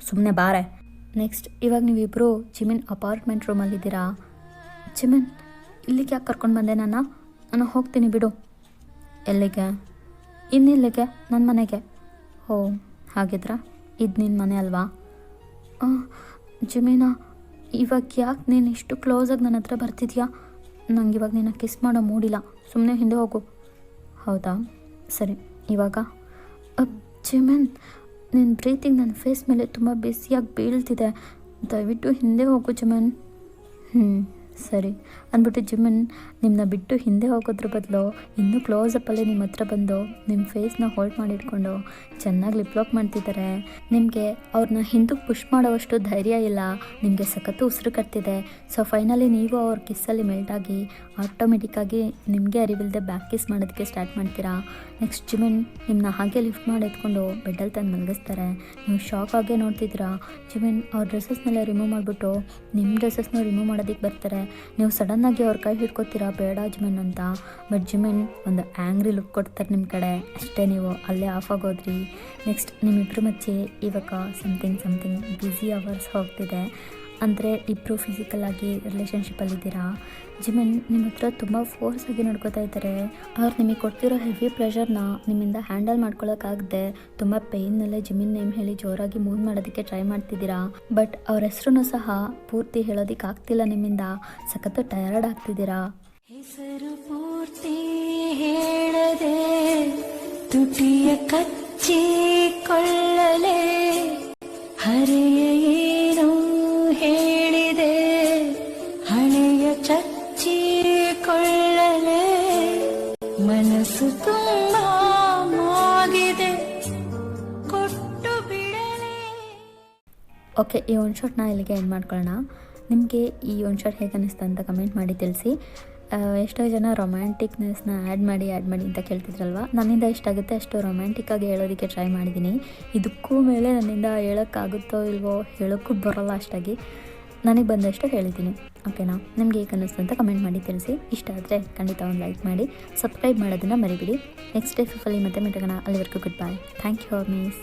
ಸುಮ್ಮನೆ ಬಾರೆ. ನೆಕ್ಸ್ಟ್ ಇವಾಗ ನೀವಿಬ್ಬರು ಜಿಮಿನ್ ಅಪಾರ್ಟ್ಮೆಂಟ್ ರೂಮಲ್ಲಿದ್ದೀರಾ. ಜಿಮಿನ್, ಇಲ್ಲಿಗೆ ಯಾಕೆ ಕರ್ಕೊಂಡು ಬಂದೆ ನಾನು ಹೋಗ್ತೀನಿ ಬಿಡು. ಎಲ್ಲಿಗೆ? ಇನ್ನೆಲ್ಲಿಗೆ? ನನ್ನ ಮನೆಗೆ. ಓ ಹಾಗಿದ್ರ ಇದು ನಿನ್ನ ಮನೆ ಅಲ್ವಾ? ಜಿಮಿನ, ಇವಾಗ ಯಾಕೆ ನೀನು ಇಷ್ಟು ಕ್ಲೋಸಾಗಿ ನನ್ನ ಹತ್ರ ಬರ್ತಿದ್ಯಾ? ನಂಗೆ ಇವಾಗ ನಿನ್ನ ಕಿಸ್ ಮಾಡೋ ಮೂಡಿಲ್ಲ, ಸುಮ್ಮನೆ ಹಿಂದೆ ಹೋಗು. ಹೌದಾ, ಸರಿ. ಇವಾಗ ಜಿಮಿನ್, ನಿನ್ನ ಬ್ರೀತಿಂಗ್ ನನ್ನ ಫೇಸ್ ಮೇಲೆ ತುಂಬ ಬಿಸಿಯಾಗಿ ಬೀಳ್ತಿದೆ, ದಯವಿಟ್ಟು ಹಿಂದೆ ಹೋಗು ಜಿಮಿನ್. ಸರಿ. ಅಂದ್ಬಿಟ್ಟು ಜಿಮಿನ್ ನಿಮ್ಮನ್ನ ಬಿಟ್ಟು ಹಿಂದೆ ಹೋಗೋದ್ರ ಬದಲು ಇನ್ನೂ ಕ್ಲೋಸಪ್ಪಲ್ಲೇ ನಿಮ್ಮ ಹತ್ರ ಬಂದು ನಿಮ್ಮ ಫೇಸ್ನ ಹೋಲ್ಡ್ ಮಾಡಿ ಇಟ್ಕೊಂಡು ಚೆನ್ನಾಗಿ ಲಿಪ್ ಲಾಕ್ ಮಾಡ್ತಿದ್ದಾರೆ. ನಿಮಗೆ ಅವ್ರನ್ನ ಹಿಂದಕ್ಕೆ ಪುಷ್ ಮಾಡೋವಷ್ಟು ಧೈರ್ಯ ಇಲ್ಲ, ನಿಮಗೆ ಸಖತ್ತು ಉಸಿರು ಕಟ್ತಿದೆ. ಸೊ ಫೈನಲಿ ನೀವು ಅವ್ರ ಕಿಸ್ಸಲ್ಲಿ ಮೆಲ್ಟ್ ಆಗಿ ಆಟೋಮೆಟಿಕ್ಕಾಗಿ ನಿಮಗೆ ಅರಿವಿಲ್ಲದೆ ಬ್ಯಾಕ್ ಕಿಸ್ ಮಾಡೋದಕ್ಕೆ ಸ್ಟಾರ್ಟ್ ಮಾಡ್ತೀರಾ. ನೆಕ್ಸ್ಟ್ ಜಿಮಿನ್ ನಿಮ್ಮನ್ನ ಹಾಗೆ ಲಿಫ್ಟ್ ಮಾಡಿ ಎತ್ಕೊಂಡು ಬೆಡ್ಡಲ್ಲಿ ತಂದು ಮಲಗಿಸ್ತಾರೆ. ನೀವು ಶಾಕ್ ಆಗೇ ನೋಡ್ತಿದ್ದೀರಾ. ಜಿಮಿನ್ ಅವ್ರ ಡ್ರೆಸ್ಸಸ್ನೆಲ್ಲ ರಿಮೂವ್ ಮಾಡಿಬಿಟ್ಟು ನಿಮ್ಮ ಡ್ರೆಸ್ಸಸ್ನ ರಿಮೂವ್ ಮಾಡೋದಕ್ಕೆ ಬರ್ತಾರೆ. ನೀವು ಸಡನ್ನಾಗಿ ಅವ್ರ ಕೈ ಹಿಡ್ಕೊತೀರಾ ಬೇಡ ಜಿಮಿನ್ ಅಂತ. ಬಟ್ ಜಿಮಿನ್ ಒಂದು ಆ್ಯಂಗ್ರಿ ಲುಕ್ ಕೊಡ್ತಾರೆ ನಿಮ್ಮ ಕಡೆ. ಅಷ್ಟೇ ನೀವು ಅಲ್ಲೇ ಆಫ್ ಆಗೋದ್ರಿ. ನೆಕ್ಸ್ಟ್ ನಿಮ್ಮಿಬ್ಬರು ಮಧ್ಯೆ ಇವಾಗ ಸಮಥಿಂಗ್ ಬ್ಯುಸಿ ಅವರ್ಸ್ ಹೋಗ್ತಿದೆ. ಅಂದರೆ ಇಬ್ಬರು ಫಿಸಿಕಲಾಗಿ ರಿಲೇಷನ್ಶಿಪ್ಪಲ್ಲಿದ್ದೀರಾ. ಜಿಮಿನ್ ನಿಮ್ಮ ಹತ್ರ ತುಂಬ ಫೋರ್ಸಾಗಿ ನೋಡ್ಕೋತಾ ಇದ್ದಾರೆ. ಅವ್ರು ನಿಮಗೆ ಕೊಡ್ತಿರೋ ಹೆವಿ ಪ್ರೆಷರ್ನ ನಿಮ್ಮಿಂದ ಹ್ಯಾಂಡಲ್ ಮಾಡ್ಕೊಳ್ಳೋಕ್ಕಾಗದೆ ತುಂಬ ಪೇಯ್ನಲ್ಲೇ ಜಿಮಿನ್ ನೇಮ್ ಹೇಳಿ ಜೋರಾಗಿ ಮೂವ್ ಮಾಡೋದಕ್ಕೆ ಟ್ರೈ ಮಾಡ್ತಿದ್ದೀರಾ. ಬಟ್ ಅವ್ರ ಹೆಸರು ಸಹ ಪೂರ್ತಿ ಹೇಳೋದಕ್ಕೆ ಆಗ್ತಿಲ್ಲ, ನಿಮ್ಮಿಂದ ಸಖತ್ತು ಟಯರ್ಡ್ ಆಗ್ತಿದ್ದೀರಾ. ಹೆಸರು ಪೂರ್ತಿ ಹೇಳದೆ ತುಟಿಯ ಕಚ್ಚಿಕೊಳ್ಳಲೆ ಹರೆಯ ಏನು ಹೇಳಿದೆ ಹಳೆಯ ಚಚ್ಚಿಕೊಳ್ಳಲೆ ಮನಸ್ಸು ತುಂಬ ಮಾಗಿದೆ ಕೊಟ್ಟು ಬಿಡಲೆ. ಓಕೆ, ಈ ಒನ್ ಶಾಟ್ನ ಇಲ್ಲಿಗೆ ಎಂಡ್ ಮಾಡ್ಕೊಳ್ಳೋಣ. ನಿಮಗೆ ಈ ಒನ್ ಶಾಟ್ ಹೇಗೆ ಅನ್ನಿಸ್ತು ಅಂತ ಕಮೆಂಟ್ ಮಾಡಿ ತಿಳಿಸಿ. ಎಷ್ಟೋ ಜನ ರೊಮ್ಯಾಂಟಿಕ್ನೆಸ್ನ ಆ್ಯಡ್ ಮಾಡಿ ಅಂತ ಕೇಳ್ತಿದ್ರಲ್ವ. ನನ್ನಿಂದ ಎಷ್ಟಾಗುತ್ತೆ ಅಷ್ಟು ರೊಮ್ಯಾಂಟಿಕ್ಕಾಗಿ ಹೇಳೋದಕ್ಕೆ ಟ್ರೈ ಮಾಡಿದ್ದೀನಿ. ಇದಕ್ಕೂ ಮೇಲೆ ನನ್ನಿಂದ ಹೇಳೋಕ್ಕಾಗುತ್ತೋ ಇಲ್ವೋ, ಹೇಳೋಕ್ಕೂ ಬರೋಲ್ಲ ಅಷ್ಟಾಗಿ. ನನಗೆ ಬಂದಷ್ಟು ಹೇಳಿದ್ದೀನಿ. ಓಕೆನಾ? ನಿಮಗೆ ಹೇಗೆ ಅನ್ನಿಸ್ತು ಅಂತ ಕಮೆಂಟ್ ಮಾಡಿ ತಿಳಿಸಿ. ಇಷ್ಟ ಆದರೆ ಖಂಡಿತ ಒಂದು ಲೈಕ್ ಮಾಡಿ, ಸಬ್ಸ್ಕ್ರೈಬ್ ಮಾಡೋದನ್ನು ಮರಿಬಿಡಿ. ನೆಕ್ಸ್ಟ್ ಡೇ ಫಿಫಲ್ಲಿ ಮತ್ತೆ ಮಿಟೋಣ. ಅಲ್ಲಿವರೆಗೂ goodbye. Thank you miss.